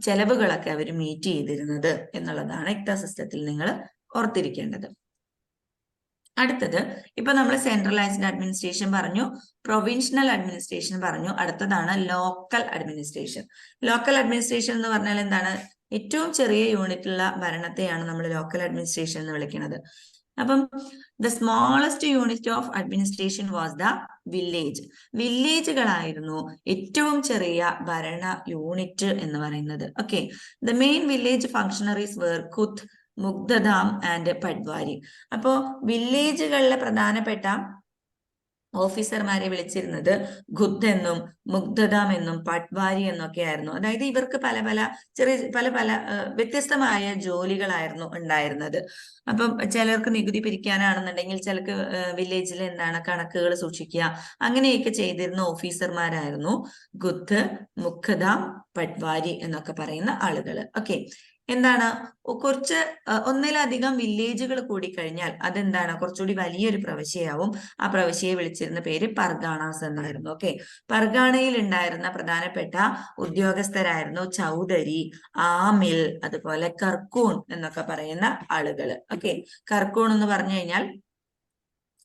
ചെലവുകളൊക്കെ അവർ മീറ്റ് ചെയ്തിരുന്നത് എന്നുള്ളതാണ് ഇക്ത സിസ്റ്റത്തിൽ നിങ്ങൾ ഓർത്തിരിക്കേണ്ടത്. അടുത്തത്, ഇപ്പൊ നമ്മൾ സെൻട്രലൈസ്ഡ് അഡ്മിനിസ്ട്രേഷൻ പറഞ്ഞു, പ്രൊവിൻഷ്യൽ അഡ്മിനിസ്ട്രേഷൻ പറഞ്ഞു. അടുത്തതാണ് ലോക്കൽ അഡ്മിനിസ്ട്രേഷൻ. ലോക്കൽ അഡ്മിനിസ്ട്രേഷൻ എന്ന് പറഞ്ഞാൽ എന്താണ്? ഏറ്റവും ചെറിയ യൂണിറ്റുള്ള ഭരണത്തെയാണ് നമ്മൾ ലോക്കൽ അഡ്മിനിസ്ട്രേഷൻ എന്ന് വിളിക്കുന്നത്. അപ്പം the smallest unit of administration was the village. വില്ലേജുകളായിരുന്നു ഏറ്റവും ചെറിയ ഭരണ യൂണിറ്റ് എന്ന് പറയുന്നത്. Okay, the main village functionaries were khut, muqaddam and patwari. അപ്പോ വില്ലേജുകളിലെ പ്രധാനപ്പെട്ട ഓഫീസർമാരെ വിളിച്ചിരുന്നത് ഖുദ് എന്നും മുഗ്ധധാം എന്നും പട്വാരി എന്നൊക്കെ ആയിരുന്നു. അതായത് ഇവർക്ക് പല വ്യത്യസ്തമായ ജോലികളായിരുന്നു ഉണ്ടായിരുന്നത്. അപ്പം ചിലർക്ക് നികുതി പിരിക്കാനാണെന്നുണ്ടെങ്കിൽ ചിലർക്ക് വില്ലേജിൽ എന്താണ് കണക്കുകൾ സൂക്ഷിക്കുക, അങ്ങനെയൊക്കെ ചെയ്തിരുന്ന ഓഫീസർമാരായിരുന്നു ഖുദ്, മുഗ്ധധാം, പട്വാരി എന്നൊക്കെ പറയുന്ന ആളുകൾ. ഓക്കെ, എന്താണ് ഒന്നിലധികം വില്ലേജുകൾ കൂടി കഴിഞ്ഞാൽ അതെന്താണ് കുറച്ചുകൂടി വലിയൊരു പ്രവിശ്യയാവും. ആ പ്രവിശ്യയെ വിളിച്ചിരുന്ന പേര് പർഗാണാസ് എന്നായിരുന്നു. ഓക്കെ, പർഗാണയിൽ ഉണ്ടായിരുന്ന പ്രധാനപ്പെട്ട ഉദ്യോഗസ്ഥരായിരുന്നു ചൗധരി, ആമിൽ, അതുപോലെ കർക്കൂൺ എന്നൊക്കെ പറയുന്ന ആളുകൾ. ഓക്കെ, കർക്കൂൺ എന്ന് പറഞ്ഞു കഴിഞ്ഞാൽ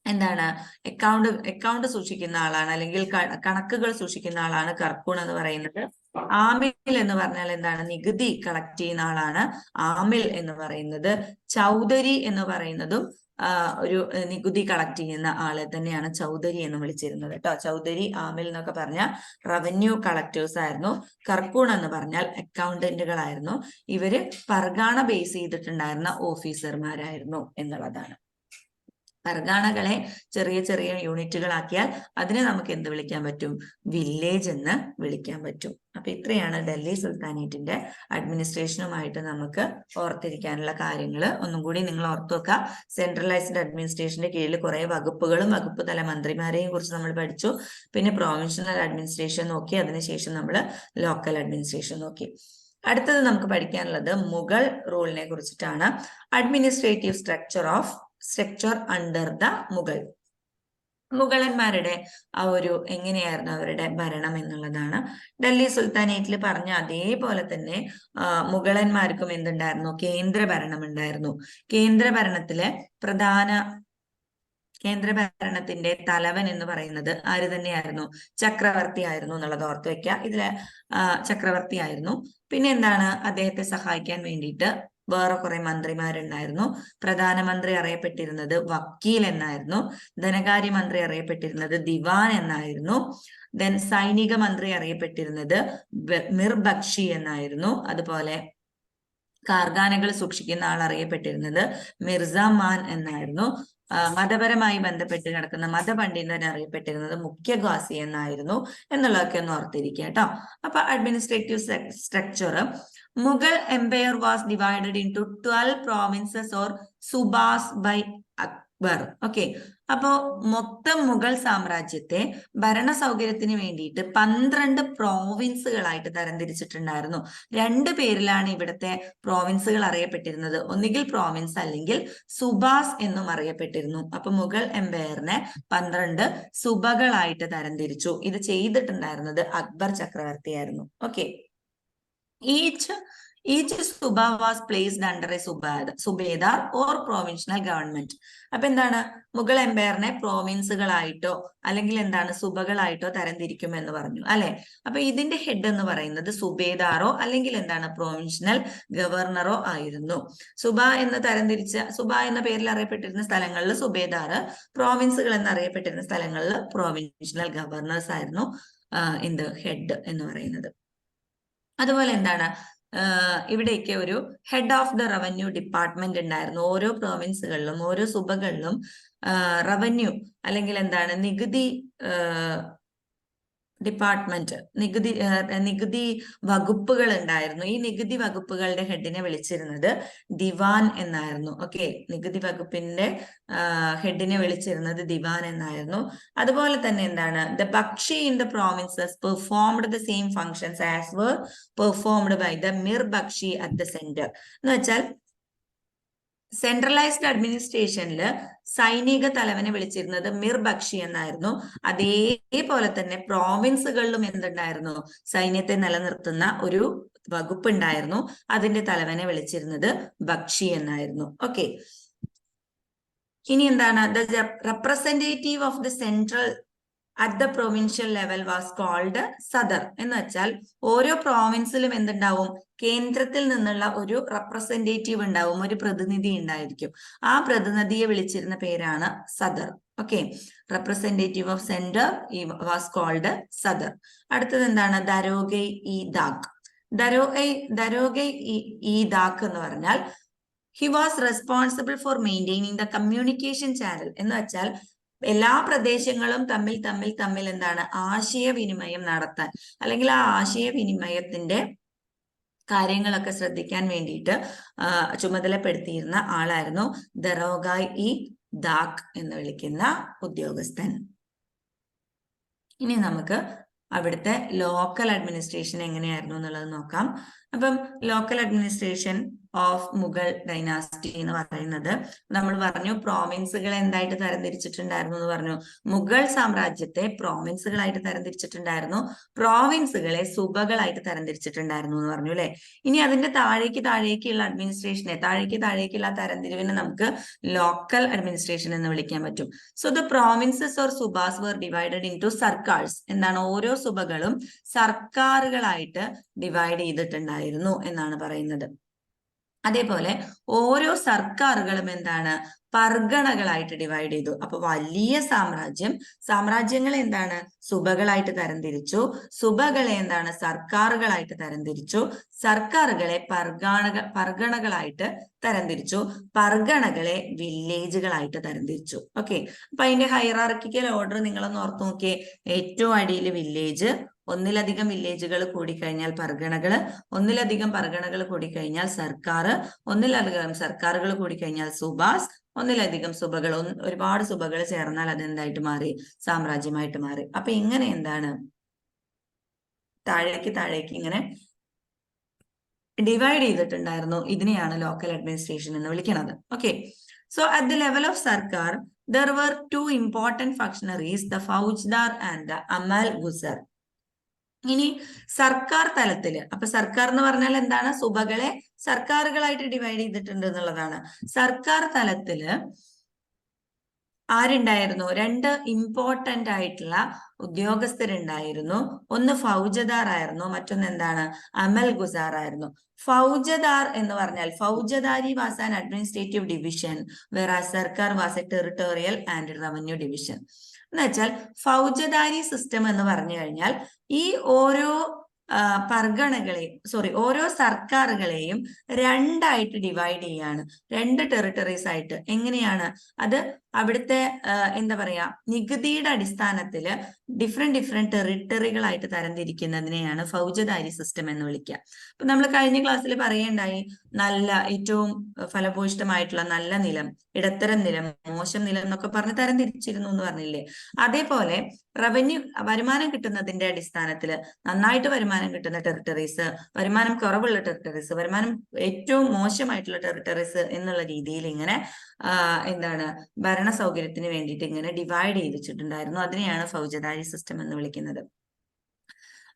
എന്താണ്? അക്കൗണ്ട് സൂക്ഷിക്കുന്ന ആളാണ്, അല്ലെങ്കിൽ കണക്കുകൾ സൂക്ഷിക്കുന്ന ആളാണ് കർക്കൂൺ എന്ന് പറയുന്നത്. ആമിൽ എന്ന് പറഞ്ഞാൽ എന്താണ്? നികുതി കളക്ട് ചെയ്യുന്ന ആളാണ് ആമിൽ എന്ന് പറയുന്നത്. ചൗധരി എന്ന് പറയുന്നതും ഒരു നികുതി കളക്ട് ചെയ്യുന്ന ആളെ തന്നെയാണ് ചൗധരി എന്ന് വിളിച്ചിരുന്നത് കേട്ടോ. ചൗധരി, ആമിൽ എന്നൊക്കെ പറഞ്ഞാൽ റവന്യൂ കളക്ടേഴ്സ് ആയിരുന്നു. കർക്കൂൺ എന്ന് പറഞ്ഞാൽ അക്കൗണ്ടന്റുകളായിരുന്നു. ഇവര് പർഗാണ ബേസ് ചെയ്തിട്ടുണ്ടായിരുന്ന ഓഫീസർമാരായിരുന്നു എന്നുള്ളതാണ്. പർഗാണകളെ ചെറിയ ചെറിയ യൂണിറ്റുകളാക്കിയാൽ അതിനെ നമുക്ക് എന്ത് വിളിക്കാൻ പറ്റും? വില്ലേജ് എന്ന് വിളിക്കാൻ പറ്റും. അപ്പൊ ഇത്രയാണ് ഡൽഹി സുൽത്താനേറ്റിന്റെ അഡ്മിനിസ്ട്രേഷനുമായിട്ട് നമുക്ക് ഓർത്തിരിക്കാനുള്ള കാര്യങ്ങൾ. ഒന്നും കൂടി നിങ്ങൾ ഓർത്തു വെക്കുക. സെൻട്രലൈസ്ഡ് അഡ്മിനിസ്ട്രേഷന്റെ കീഴിൽ കുറെ വകുപ്പുകളും വകുപ്പ് തല മന്ത്രിമാരെയും കുറിച്ച് നമ്മൾ പഠിച്ചു. പിന്നെ പ്രൊവിൻഷ്യൽ അഡ്മിനിസ്ട്രേഷൻ നോക്കി, അതിനുശേഷം നമ്മൾ ലോക്കൽ അഡ്മിനിസ്ട്രേഷൻ നോക്കി. അടുത്തത് നമുക്ക് പഠിക്കാനുള്ളത് മുഗൾ റൂളിനെ കുറിച്ചിട്ടാണ്. Administrative structure under the Mughal. മുഗളന്മാരുടെ ആ ഒരു എങ്ങനെയായിരുന്നു അവരുടെ ഭരണം എന്നുള്ളതാണ്. ഡൽഹി സുൽത്താനേറ്റിൽ പറഞ്ഞ അതേപോലെ തന്നെ മുഗളന്മാർക്കും എന്തുണ്ടായിരുന്നു? കേന്ദ്ര ഭരണം ഉണ്ടായിരുന്നു. കേന്ദ്ര ഭരണത്തിന്റെ തലവൻ എന്ന് പറയുന്നത് ആര് തന്നെയായിരുന്നു? ചക്രവർത്തി ആയിരുന്നു എന്നുള്ളത് ഓർത്ത് വെക്കുക. ഇതില് ചക്രവർത്തി ആയിരുന്നു. പിന്നെ എന്താണ്? അദ്ദേഹത്തെ സഹായിക്കാൻ വേണ്ടിയിട്ട് വേറെ കുറെ മന്ത്രിമാരുണ്ടായിരുന്നു. പ്രധാനമന്ത്രി അറിയപ്പെട്ടിരുന്നത് വക്കീൽ എന്നായിരുന്നു. ധനകാര്യമന്ത്രി അറിയപ്പെട്ടിരുന്നത് ദിവാൻ എന്നായിരുന്നു. ദെൻ സൈനിക മന്ത്രി അറിയപ്പെട്ടിരുന്നത് മിർബക്ഷി എന്നായിരുന്നു. അതുപോലെ കാർഖാനകൾ സൂക്ഷിക്കുന്ന ആൾ അറിയപ്പെട്ടിരുന്നത് മിർസ മാൻ എന്നായിരുന്നു. മതപരമായി ബന്ധപ്പെട്ട് കിടക്കുന്ന മതപണ്ഡിതൻ അറിയപ്പെട്ടിരുന്നത് മുഖ്യ ഖാസി എന്നായിരുന്നു എന്നുള്ളതൊക്കെ ഒന്ന് ഓർത്തിരിക്കുക കേട്ടോ. അപ്പൊ administrative structure, Mughal empire was divided into 12 provinces or subas by Akbar. Okay, അപ്പോ മൊത്തം മുഗൾ സാമ്രാജ്യത്തെ ഭരണ സൗകര്യത്തിന് വേണ്ടിയിട്ട് 12 പ്രോവിൻസുകളായിട്ട് തരംതിരിച്ചിട്ടുണ്ടായിരുന്നു. 2 പേരിലാണ് ഇവിടുത്തെ പ്രോവിൻസുകൾ അറിയപ്പെട്ടിരുന്നത്, ഒന്നുകിൽ പ്രോവിൻസ് അല്ലെങ്കിൽ സുബാസ് എന്നും അറിയപ്പെട്ടിരുന്നു. അപ്പൊ മുഗൾ എംപയറിനെ 12 സുബകളായിട്ട് തരംതിരിച്ചു. ഇത് ചെയ്തിട്ടുണ്ടായിരുന്നത് അക്ബർ ചക്രവർത്തിയായിരുന്നു. Okay, Each suba was placed under a subedar or provincial government. അപ്പൊ എന്താണ്, മുഗൾ എംപയറിനെ പ്രോവിൻസുകളായിട്ടോ അല്ലെങ്കിൽ എന്താണ് സുബകളായിട്ടോ തരംതിരിക്കുമെന്ന് പറഞ്ഞു അല്ലെ. അപ്പൊ ഇതിന്റെ ഹെഡ് എന്ന് പറയുന്നത് സുബേദാറോ അല്ലെങ്കിൽ എന്താണ് പ്രൊവിൻഷ്യൽ ഗവർണറോ ആയിരുന്നു. സുബ എന്ന പേരിൽ അറിയപ്പെട്ടിരുന്ന സ്ഥലങ്ങളിൽ സുബേദാറ്, പ്രോവിൻസുകൾ എന്നറിയപ്പെട്ടിരുന്ന സ്ഥലങ്ങളിൽ പ്രൊവിൻഷ്യൽ ഗവർണേഴ്സ് ആയിരുന്നു എന്ത് ഹെഡ് എന്ന് പറയുന്നത്. അതുപോലെ എന്താണ്, ഇവിടേക്ക് ഒരു head of the revenue department ഉണ്ടായിരുന്നു. ഓരോ പ്രോവിൻസുകളിലും ഓരോ സുബകളിലും റവന്യൂ അല്ലെങ്കിൽ എന്താണ് നികുതി ഡിപ്പാർട്ട്മെന്റ്, നികുതി വകുപ്പുകൾ ഉണ്ടായിരുന്നു. ഈ നികുതി വകുപ്പുകളുടെ ഹെഡിനെ വിളിച്ചിരുന്നത് ദിവാൻ എന്നായിരുന്നു. ഓക്കെ, നികുതി വകുപ്പിന്റെ ഹെഡിനെ വിളിച്ചിരുന്നത് ദിവാൻ എന്നായിരുന്നു. അതുപോലെ തന്നെ എന്താണ്, the Bakshi in the provinces performed the same functions as were performed by the Mir Bakshi at the centre. എന്ന് വെച്ചാൽ സെൻട്രലൈസ്ഡ് അഡ്മിനിസ്ട്രേഷനില് സൈനിക തലവനെ വിളിച്ചിരുന്നത് മിർ ബക്ഷി എന്നായിരുന്നു. അതേപോലെ തന്നെ പ്രോവിൻസുകളിലും എന്തുണ്ടായിരുന്നു, സൈന്യത്തെ നിലനിർത്തുന്ന ഒരു വകുപ്പ് ഉണ്ടായിരുന്നു. അതിന്റെ തലവനെ വിളിച്ചിരുന്നത് ബക്ഷി എന്നായിരുന്നു. ഓക്കെ, ഇനി എന്താണ്, the representative of the central at the provincial level was called sadr. എന്ന് വെച്ചാൽ ഓരോ പ്രോവിൻസിലും എന്തുണ്ടാവും, കേന്ദ്രത്തിൽ നിന്നുള്ള ഒരു റെപ്രസെന്റേറ്റീവ് ഉണ്ടാവും, ഒരു പ്രതിനിധി ഉണ്ടായിരിക്കും. ആ പ്രതിനിധിയെ വിളിച്ചിരുന്ന പേരാണ് sadr. Okay, representative of centre was called sadr. അടുത്തത് എന്താണ്, ദരോഗൈ ഇ ദാഖ്. ദരോഗൈ ഇ ദാഖ് എന്ന് പറഞ്ഞാൽ he was responsible for maintaining the communication channel. എന്ന് വെച്ചാൽ എല്ലാ പ്രദേശങ്ങളും തമ്മിൽ എന്താണ് ആശയവിനിമയം നടത്താൻ അല്ലെങ്കിൽ ആ ആശയവിനിമയത്തിന്റെ കാര്യങ്ങളൊക്കെ ശ്രദ്ധിക്കാൻ വേണ്ടിയിട്ട് ചുമതലപ്പെടുത്തിയിരുന്ന ആളായിരുന്നു ദരോഗായ് ഇ ദാഖ് എന്ന് വിളിക്കുന്ന ഉദ്യോഗസ്ഥൻ. ഇനി നമുക്ക് അവിടുത്തെ ലോക്കൽ അഡ്മിനിസ്ട്രേഷൻ എങ്ങനെയായിരുന്നു എന്നുള്ളത് നോക്കാം. അപ്പം local administration of Mughal dynasty എന്ന് പറയുന്നത്, നമ്മൾ പറഞ്ഞു പ്രോവിൻസുകളെ എന്തായിട്ട് തരംതിരിച്ചിട്ടുണ്ടായിരുന്നു എന്ന് പറഞ്ഞു. മുഗൾ സാമ്രാജ്യത്തെ പ്രോവിൻസുകളായിട്ട് തരംതിരിച്ചിട്ടുണ്ടായിരുന്നു, പ്രോവിൻസുകളെ സുബകളായിട്ട് തരംതിരിച്ചിട്ടുണ്ടായിരുന്നു എന്ന് പറഞ്ഞു അല്ലെ. ഇനി അതിന്റെ താഴേക്കുള്ള അഡ്മിനിസ്ട്രേഷനെ, താഴേക്കുള്ള തരംതിരിവിനെ നമുക്ക് ലോക്കൽ അഡ്മിനിസ്ട്രേഷൻ എന്ന് വിളിക്കാൻ പറ്റും. So the provinces or subas were divided into sarkars. എന്താണ്, ഓരോ സുബകളും സർക്കാരുകളായിട്ട് ഡിവൈഡ് ചെയ്തിട്ടുണ്ടായിരുന്നു എന്നാണ് പറയുന്നത്. അതേപോലെ ഓരോ സർക്കാരുകളും എന്താണ് പർഗണകളായിട്ട് ഡിവൈഡ് ചെയ്തു. അപ്പൊ വലിയ സാമ്രാജ്യങ്ങളെ എന്താണ് സുബകളായിട്ട് തരംതിരിച്ചു, സുബകളെ എന്താണ് സർക്കാരുകളായിട്ട് തരംതിരിച്ചു, സർക്കാരുകളെ പർഗണകളായിട്ട് തരംതിരിച്ചു, പർഗണകളെ വില്ലേജുകളായിട്ട് തരംതിരിച്ചു. ഓക്കെ, അപ്പൊ അതിന്റെ ഹൈറാർക്കിക്കൽ ഓർഡർ നിങ്ങളൊന്ന് ഓർത്ത് നോക്കിയേ. ഏറ്റവും അടിയിൽ വില്ലേജ്, ഒന്നിലധികം വില്ലേജുകൾ കൂടിക്കഴിഞ്ഞാൽ പർഗണകള്, ഒന്നിലധികം പർഗണകൾ കൂടിക്കഴിഞ്ഞാൽ സർക്കാർ, ഒന്നിലധികം സർക്കാരുകൾ കൂടിക്കഴിഞ്ഞാൽ സുബാസ്, ഒന്നിലധികം സുബകൾ, ഒരുപാട് സുബകൾ ചേർന്നാൽ അതെന്തായിട്ട് മാറി, സാമ്രാജ്യമായിട്ട് മാറി. അപ്പൊ ഇങ്ങനെ എന്താണ് താഴേക്ക് ഇങ്ങനെ ഡിവൈഡ് ചെയ്തിട്ടുണ്ടായിരുന്നു. ഇതിനെയാണ് ലോക്കൽ അഡ്മിനിസ്ട്രേഷൻ എന്ന് വിളിക്കുന്നത്. Okay, so at the level of സർക്കാർ there were 2 important functionaries, the faujdar and the അമൽ ഗുസർ. ഇനി സർക്കാർ തലത്തില്, അപ്പൊ സർക്കാർ എന്ന് പറഞ്ഞാൽ എന്താണ്, സുബകളെ സർക്കാരുകളായിട്ട് ഡിവൈഡ് ചെയ്തിട്ടുണ്ട് എന്നുള്ളതാണ്. സർക്കാർ തലത്തില് ആരുണ്ടായിരുന്നു, 2 ഇമ്പോർട്ടന്റ് ആയിട്ടുള്ള ഉദ്യോഗസ്ഥരുണ്ടായിരുന്നു. ഒന്ന് ഫൗജദാർ ആയിരുന്നു, മറ്റൊന്ന് എന്താണ് അമൽ ഗുസാർ ആയിരുന്നു. ഫൗജദാർ എന്ന് പറഞ്ഞാൽ faujdari was an administrative division, whereas sarkar was a territorial and revenue division. എന്ന് വെച്ചാൽ ഫൗജദാരി സിസ്റ്റം എന്ന് പറഞ്ഞു കഴിഞ്ഞാൽ ഈ ഓരോ ഓരോ സർക്കാരുകളെയും രണ്ടായിട്ട് ഡിവൈഡ് ചെയ്യാണ്, രണ്ട് ടെറിട്ടറീസ് ആയിട്ട്. എങ്ങനെയാണ് അത്? അവിടുത്തെ എന്താ പറയാ, നികുതിയുടെ അടിസ്ഥാനത്തിൽ ഡിഫറെന്റ് ടെറിട്ടറികളായിട്ട് തരംതിരിക്കുന്നതിനെയാണ് ഫൗജദാരി സിസ്റ്റം എന്ന് വിളിക്കുക. അപ്പൊ നമ്മൾ കഴിഞ്ഞ ക്ലാസ്സിൽ പറയേണ്ടായി, ഏറ്റവും ഫലഭൂയിഷ്ടമായിട്ടുള്ള നല്ല നിലം, ഇടത്തരം നിലം, മോശം നിലം എന്നൊക്കെ പറഞ്ഞ് തരംതിരിച്ചിരുന്നു എന്ന് പറഞ്ഞില്ലേ? അതേപോലെ വരുമാനം കിട്ടുന്നതിന്റെ അടിസ്ഥാനത്തിൽ നന്നായിട്ട് വരുമാനം കിട്ടുന്ന ടെറിട്ടറീസ്, വരുമാനം കുറവുള്ള ടെറിട്ടറീസ്, വരുമാനം ഏറ്റവും മോശമായിട്ടുള്ള ടെറിട്ടറീസ് എന്നുള്ള രീതിയിൽ ഇങ്ങനെ ഭരണ സൗകര്യത്തിന് വേണ്ടിയിട്ട് ഇങ്ങനെ ഡിവൈഡ് ചെയ്ത് വെച്ചിട്ടുണ്ടായിരുന്നു. അതിനെയാണ് ഫൗജദാരി സിസ്റ്റം എന്ന് വിളിക്കുന്നത്.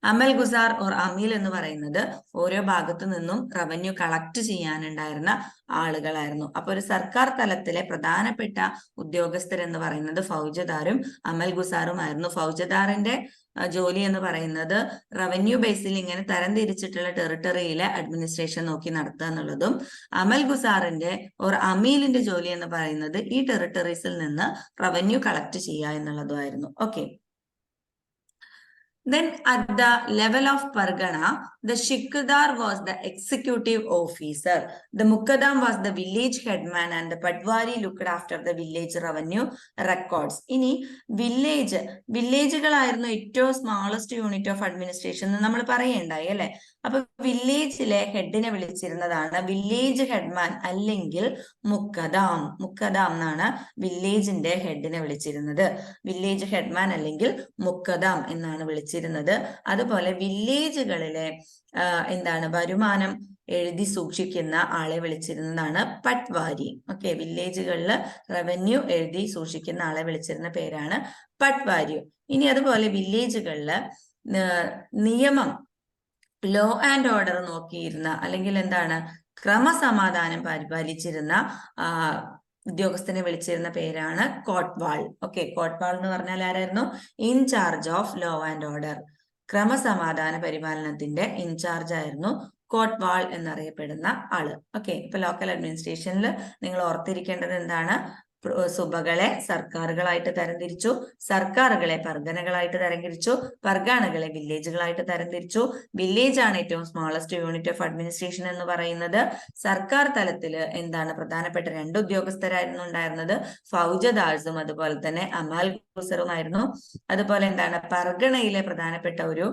അമൽ ഗുസാർ ഓർ അമീൽ എന്ന് പറയുന്നത് ഓരോ ഭാഗത്തു നിന്നും റവന്യൂ കളക്ട് ചെയ്യാനുണ്ടായിരുന്ന ആളുകളായിരുന്നു. അപ്പൊ ഒരു സർക്കാർ തലത്തിലെ പ്രധാനപ്പെട്ട ഉദ്യോഗസ്ഥരെന്ന് പറയുന്നത് ഫൗജദാരും അമൽ ഗുസാറുമായിരുന്നു. ഫൗജദാറിന്റെ ജോലി എന്ന് പറയുന്നത് റവന്യൂ ബേസിൽ ഇങ്ങനെ തരംതിരിച്ചിട്ടുള്ള ടെറിട്ടറിയിലെ അഡ്മിനിസ്ട്രേഷൻ നോക്കി നടത്തുക എന്നുള്ളതും, അമൽ ഗുസാറിന്റെ ഓർ അമീലിന്റെ ജോലി എന്ന് പറയുന്നത് ഈ ടെറിട്ടറീസിൽ നിന്ന് റവന്യൂ കളക്ട് ചെയ്യുക എന്നുള്ളതുമായിരുന്നു. Okay. Then at the level of Pargana, the Shikdar was the executive officer, the Mukaddam was the village headman, and the Patwari looked after the village revenue records. ഇനി വില്ലേജുകളായിരുന്നു ഏറ്റവും smallest unit of administration എന്ന് നമ്മൾ പറയേണ്ടായി അല്ലെ? അപ്പൊ വില്ലേജിലെ ഹെഡിനെ വിളിച്ചിരുന്നതാണ് village headman അല്ലെങ്കിൽ മുക്കദാം. മുക്കദാം എന്നാണ് വില്ലേജിന്റെ ഹെഡിനെ വിളിച്ചിരുന്നത്. വില്ലേജ് ഹെഡ്മാൻ അല്ലെങ്കിൽ മുക്കദാം എന്നാണ് വിളിച്ചിരുന്നത്. അതുപോലെ വില്ലേജുകളിലെ വരുമാനം എഴുതി സൂക്ഷിക്കുന്ന ആളെ വിളിച്ചിരുന്നതാണ് പട്വാരി. ഓക്കെ, വില്ലേജുകളിൽ റവന്യൂ എഴുതി സൂക്ഷിക്കുന്ന ആളെ വിളിച്ചിരുന്ന പേരാണ് പട്വാരി. ഇനി അതുപോലെ വില്ലേജുകളിൽ നിയമം, ലോ ആൻഡ് ഓർഡർ നോക്കിയിരുന്ന അല്ലെങ്കിൽ ക്രമസമാധാനം പരിപാലിച്ചിരുന്ന ഉദ്യോഗസ്ഥനെ വിളിച്ചിരുന്ന പേരാണ് കോട്ട്വാൾ. ഓക്കെ, കോട്ട്വാൾ എന്ന് പറഞ്ഞാൽ ആരായിരുന്നു? In charge of law and order. ക്രമസമാധാന പരിപാലനത്തിന്റെ ഇൻചാർജ് ആയിരുന്നു കോട്ട്വാൾ എന്നറിയപ്പെടുന്ന ആള്. ഓക്കെ, ഇപ്പൊ ലോക്കൽ അഡ്മിനിസ്ട്രേഷനിൽ നിങ്ങൾ ഓർത്തിരിക്കേണ്ടത് എന്താണ്? സുബകളെ സർക്കാരുകളായിട്ട് തരംതിരിച്ചു, സർക്കാരുകളെ പർഗനകളായിട്ട് തരംതിരിച്ചു, പർഗാനകളെ വില്ലേജുകളായിട്ട് തരംതിരിച്ചു. വില്ലേജ് ആണ് ഏറ്റവും സ്മോളസ്റ്റ് യൂണിറ്റ് ഓഫ് അഡ്മിനിസ്ട്രേഷൻ എന്ന് പറയുന്നത്. സർക്കാർ തലത്തില് പ്രധാനപ്പെട്ട രണ്ട് ഉദ്യോഗസ്ഥരായിരുന്നു ഉണ്ടായിരുന്നത്, ഫൗജദാർസും അതുപോലെ തന്നെ അമാൽ ഗുസറുമായിരുന്നു. അതുപോലെ പർഗണയിലെ പ്രധാനപ്പെട്ട ഒരു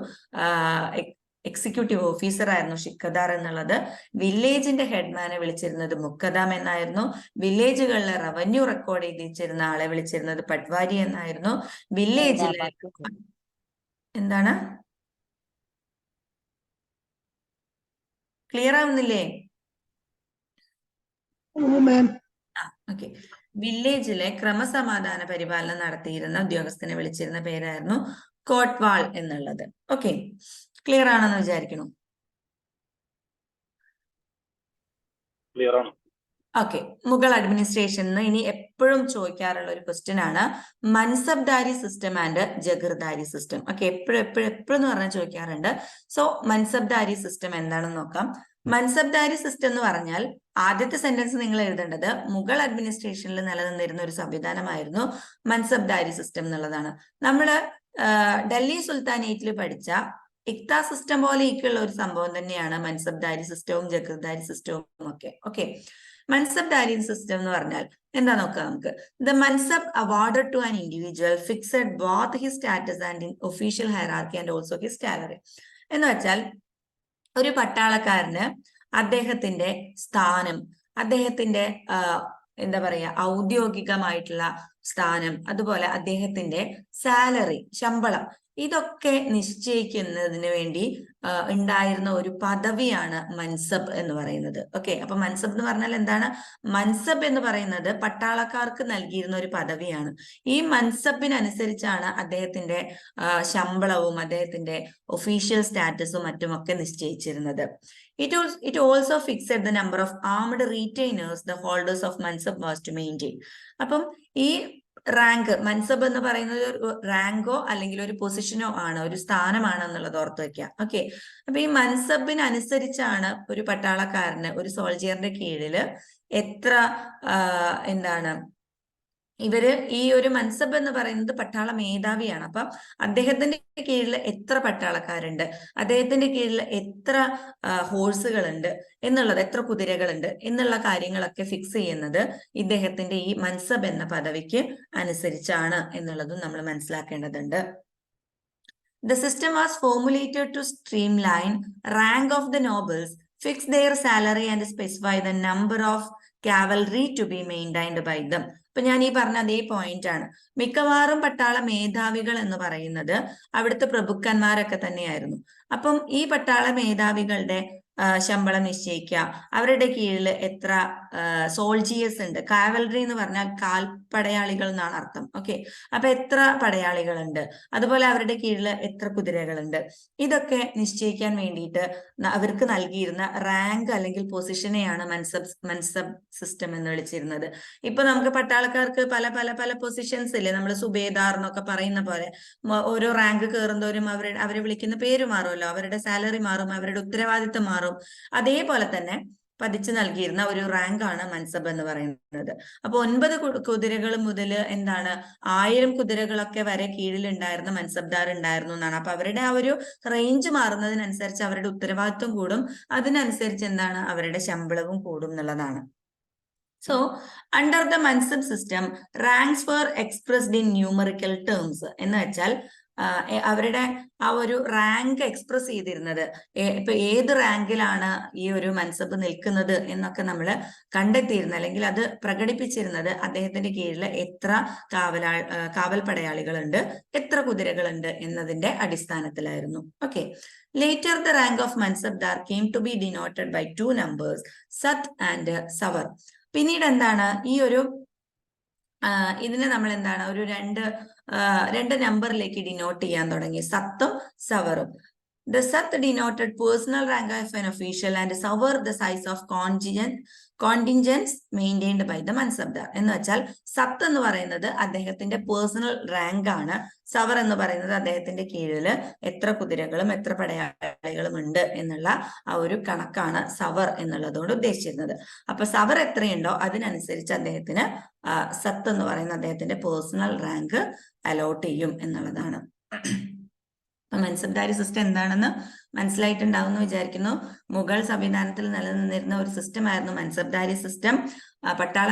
എക്സിക്യൂട്ടീവ് ഓഫീസർ ആയിരുന്നു ഷിക്കദാർ എന്നുള്ളത്. വില്ലേജിന്റെ ഹെഡ്മാനെ വിളിച്ചിരുന്നത് മുക്കദാം എന്നായിരുന്നു. വില്ലേജുകളിലെ റവന്യൂ റെക്കോർഡ് ചെയ്തിരുന്ന ആളെ വിളിച്ചിരുന്നത് പട്വാരി എന്നായിരുന്നു. വില്ലേജിലെ ക്ലിയർ ആവുന്നില്ലേ? ഓക്കെ, വില്ലേജിലെ ക്രമസമാധാന പരിപാലനം നടത്തിയിരുന്ന ഉദ്യോഗസ്ഥനെ വിളിച്ചിരുന്ന പേരായിരുന്നു കോട്ട്വാൾ എന്നുള്ളത്. ഓക്കെ, ക്ലിയർ ആണെന്ന് വിചാരിക്കുന്നു. ഓക്കെ, മുഗൾ അഡ്മിനിസ്ട്രേഷനിൽ ഇനി എപ്പോഴും ചോദിക്കാറുള്ള ഒരു ക്വസ്റ്റ്യൻ ആണ് mansabdari system and jagirdari system. Okay, എപ്പോഴും എന്ന് പറഞ്ഞാൽ ചോദിക്കാറുണ്ട്. സോ മൻസബ്ദാരി സിസ്റ്റം എന്താണെന്ന് നോക്കാം. മൻസബ്ദാരി സിസ്റ്റം എന്ന് പറഞ്ഞാൽ ആദ്യത്തെ സെന്റൻസ് നിങ്ങൾ എഴുതേണ്ടത് മുഗൾ അഡ്മിനിസ്ട്രേഷനിൽ നിലനിന്നിരുന്ന ഒരു സംവിധാനമായിരുന്നു മൻസബ്ദാരി സിസ്റ്റം എന്നുള്ളതാണ്. നമ്മള് ഡൽഹി സുൽത്താനേറ്റിൽ പഠിച്ച ഇക്ത സിസ്റ്റം പോലെയൊക്കെയുള്ള ഒരു സംഭവം തന്നെയാണ് മൻസബ്ദാരി സിസ്റ്റവും ജഗീർദാരി സിസ്റ്റവും ഒക്കെ. ഓക്കെ, മൻസബ്ദാരി സിസ്റ്റം എന്ന് പറഞ്ഞാൽ എന്താ നോക്കാം നമുക്ക്. The mansab awarded to an individual fixed both his status and in official hierarchy and also his salary. എന്ന് വെച്ചാൽ ഒരു പട്ടാളക്കാരന് അദ്ദേഹത്തിന്റെ സ്ഥാനം, അദ്ദേഹത്തിന്റെ ഔദ്യോഗികമായിട്ടുള്ള സ്ഥാനം, അതുപോലെ അദ്ദേഹത്തിന്റെ സാലറി, ശമ്പളം, ഇതൊക്കെ നിശ്ചയിക്കുന്നതിന് വേണ്ടി ഉണ്ടായിരുന്ന ഒരു പദവിയാണ് മൻസബ് എന്ന് പറയുന്നത്. ഓക്കെ, അപ്പൊ മൻസബ് എന്ന് പറഞ്ഞാൽ എന്താണ്? മൻസബ് എന്ന് പറയുന്നത് പട്ടാളക്കാർക്ക് നൽകിയിരുന്ന ഒരു പദവിയാണ്. ഈ മൻസബിനനുസരിച്ചാണ് അദ്ദേഹത്തിന്റെ ശമ്പളവും അദ്ദേഹത്തിന്റെ ഒഫീഷ്യൽ സ്റ്റാറ്റസും മറ്റുമൊക്കെ നിശ്ചയിച്ചിരുന്നത്. It also fixed the number of armed retainers the holders of mansab was to maintain. അപ്പം ഈ റാങ്ക്, മൻസബ് എന്ന് പറയുന്നത് ഒരു റാങ്കോ അല്ലെങ്കിൽ ഒരു പൊസിഷനോ ആണ്, ഒരു സ്ഥാനമാണ് എന്നുള്ളത് ഓർത്ത് വെക്കുക. ഓക്കെ, അപ്പൊ ഈ മൻസബിനനുസരിച്ചാണ് ഒരു പട്ടാളക്കാരന്, ഒരു സോൾജിയറിന്റെ കീഴില് എത്ര ഇവര് ഈ ഒരു മൻസബ് എന്ന് പറയുന്നത് പട്ടാള മേധാവിയാണ്. അപ്പം അദ്ദേഹത്തിന്റെ കീഴിൽ എത്ര പട്ടാളക്കാരുണ്ട്, അദ്ദേഹത്തിന്റെ കീഴിൽ എത്ര ഹോഴ്സുകളുണ്ട് എന്നുള്ളത്, എത്ര കുതിരകളുണ്ട് എന്നുള്ള കാര്യങ്ങളൊക്കെ ഫിക്സ് ചെയ്യുന്നത് ഇദ്ദേഹത്തിന്റെ ഈ മൻസബ് എന്ന പദവിക്ക് അനുസരിച്ചാണ് എന്നുള്ളതും നമ്മൾ മനസ്സിലാക്കേണ്ടതുണ്ട്. The system was formulated to streamline rank of the nobles, fix their salary and specify the number of cavalry to be maintained by them. ഇപ്പൊ ഞാൻ ഈ പറഞ്ഞ അതേ പോയിന്റ് ആണ്. മിക്കവാറും പട്ടാള മേധാവികൾ എന്ന് പറയുന്നത് അവിടുത്തെ പ്രഭുക്കന്മാരൊക്കെ തന്നെയായിരുന്നു. അപ്പം ഈ പട്ടാള മേധാവികളുടെ ശമ്പളം നിശ്ചയിക്കുക, അവരുടെ കീഴിൽ എത്ര സോൾജിയേഴ്സ് ഉണ്ട്. കാവൽറി എന്ന് പറഞ്ഞാൽ കാൽപ്പടയാളികൾ എന്നാണ് അർത്ഥം. ഓക്കെ, അപ്പൊ എത്ര പടയാളികളുണ്ട്, അതുപോലെ അവരുടെ കീഴിൽ എത്ര കുതിരകളുണ്ട്, ഇതൊക്കെ നിശ്ചയിക്കാൻ വേണ്ടിയിട്ട് അവർക്ക് നൽകിയിരുന്ന റാങ്ക് അല്ലെങ്കിൽ പൊസിഷനെയാണ് മൻസബ് സിസ്റ്റം എന്ന് വിളിച്ചിരുന്നത്. ഇപ്പൊ നമുക്ക് പട്ടാളക്കാർക്ക് പല പല പല പൊസിഷൻസ് ഇല്ലേ, നമ്മൾ സുബേദാർ എന്നൊക്കെ പറയുന്ന പോലെ ഓരോ റാങ്ക് കയറുന്നവരും അവരെ വിളിക്കുന്ന പേര് മാറുമല്ലോ, അവരുടെ സാലറി മാറും, അവരുടെ ഉത്തരവാദിത്തം മാറും. അതേപോലെ തന്നെ പതിച്ചു നൽകിയിരുന്ന ഒരു റാങ്ക് ആണ് മൻസബ് എന്ന് പറയുന്നത്. അപ്പൊ 9 കുതിരകൾ മുതൽ 1000 കുതിരകളൊക്കെ വരെ കീഴിലുണ്ടായിരുന്ന മൻസബ്ദാർ ഉണ്ടായിരുന്നു എന്നാണ്. അപ്പൊ അവരുടെ ആ ഒരു റേഞ്ച് മാറുന്നതിനനുസരിച്ച് അവരുടെ ഉത്തരവാദിത്വം കൂടും, അതിനനുസരിച്ച് അവരുടെ ശമ്പളവും കൂടും എന്നുള്ളതാണ്. So, under the Mansab system, ranks were expressed in numerical terms. എന്ന് വെച്ചാൽ അവരുടെ ആ ഒരു റാങ്ക് എക്സ്പ്രസ് ചെയ്തിരുന്നത്, ഇപ്പൊ ഏത് റാങ്കിലാണ് ഈ ഒരു മൻസബ് നിൽക്കുന്നത് എന്നൊക്കെ നമ്മൾ കണ്ടെത്തിയിരുന്നത്, അല്ലെങ്കിൽ അത് പ്രകടിപ്പിച്ചിരുന്നത് അദ്ദേഹത്തിന്റെ കീഴിൽ എത്ര കാവൽ പടയാളികളുണ്ട്, എത്ര കുതിരകളുണ്ട് എന്നതിന്റെ അടിസ്ഥാനത്തിലായിരുന്നു. Okay, later the rank of mansabdar came to be denoted by 2 numbers, zat and sawar. പിന്നീട് ഈ ഒരു ഇതിനെ നമ്മൾ ഒരു രണ്ട് നമ്പറിലേക്ക് ഡിനോട്ട് ചെയ്യാൻ തുടങ്ങി, സത്തും സവറും. The Sat denoted personal rank of an official and Savar the size of contingents maintained by the Mansabdar. എന്ന് വെച്ചാൽ സത്ത് എന്ന് പറയുന്നത് അദ്ദേഹത്തിന്റെ പേഴ്സണൽ റാങ്ക് ആണ്, സവർ എന്ന് പറയുന്നത് അദ്ദേഹത്തിന്റെ കീഴിൽ എത്ര കുതിരകളും എത്ര പടയാളികളും ഉണ്ട് എന്നുള്ള ആ ഒരു കണക്കാണ് സവർ എന്നുള്ളതുകൊണ്ട് ഉദ്ദേശിച്ചിരുന്നത്. അപ്പൊ സവർ എത്രയുണ്ടോ അതിനനുസരിച്ച് അദ്ദേഹത്തിന് സത്ത് എന്ന് പറയുന്ന അദ്ദേഹത്തിന്റെ പേഴ്സണൽ റാങ്ക് അലോട്ട് ചെയ്യും എന്നുള്ളതാണ്. മൻസബ്ദാരി സിസ്റ്റം എന്താണെന്ന് മനസ്സിലായിട്ടുണ്ടാവുമെന്ന് വിചാരിക്കുന്നു. മുഗൾ സംവിധാനത്തിൽ നിലനിന്നിരുന്ന ഒരു സിസ്റ്റം ആയിരുന്നു മൻസബ്ദാരി സിസ്റ്റം. പട്ടാള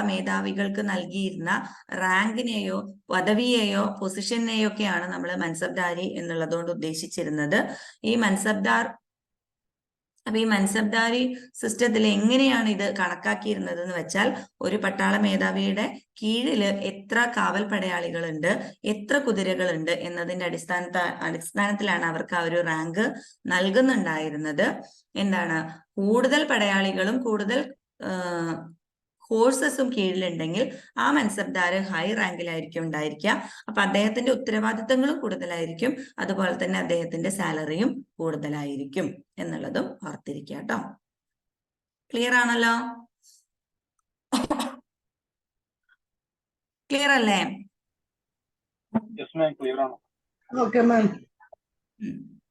മേധാവികൾക്ക് നൽകിയിരുന്ന റാങ്കിനെയോ പദവിയെയോ പൊസിഷനെയോ ഒക്കെയാണ് നമ്മൾ മൻസബ്ദാരി എന്നുള്ളതുകൊണ്ട് ഉദ്ദേശിച്ചിരുന്നത്. അപ്പൊ ഈ മൻസബ്ദാരി സിസ്റ്റത്തിൽ എങ്ങനെയാണ് ഇത് കണക്കാക്കിയിരുന്നത് എന്ന് വെച്ചാൽ, ഒരു പട്ടാള മേധാവിയുടെ കീഴിൽ എത്ര കാവൽ പടയാളികളുണ്ട്, എത്ര കുതിരകളുണ്ട് എന്നതിന്റെ അടിസ്ഥാനത്തിലാണ് അവർക്ക് ആ ഒരു റാങ്ക് നൽകുന്നുണ്ടായിരുന്നത്. കൂടുതൽ പടയാളികളും കൂടുതൽ ഹോഴ്സസും കീഴിലുണ്ടെങ്കിൽ ആ മൻസബ്ദാർ ഹൈ റാങ്കിലായിരിക്കും ഉണ്ടായിരിക്കുക. അപ്പൊ അദ്ദേഹത്തിന്റെ ഉത്തരവാദിത്തങ്ങളും കൂടുതലായിരിക്കും, അതുപോലെ തന്നെ അദ്ദേഹത്തിന്റെ സാലറിയും കൂടുതലായിരിക്കും എന്നുള്ളതും ഓർത്തിരിക്കുക കേട്ടോ. ക്ലിയർ ആണല്ലോ? ക്ലിയർ അല്ലേ? Okay ma'am.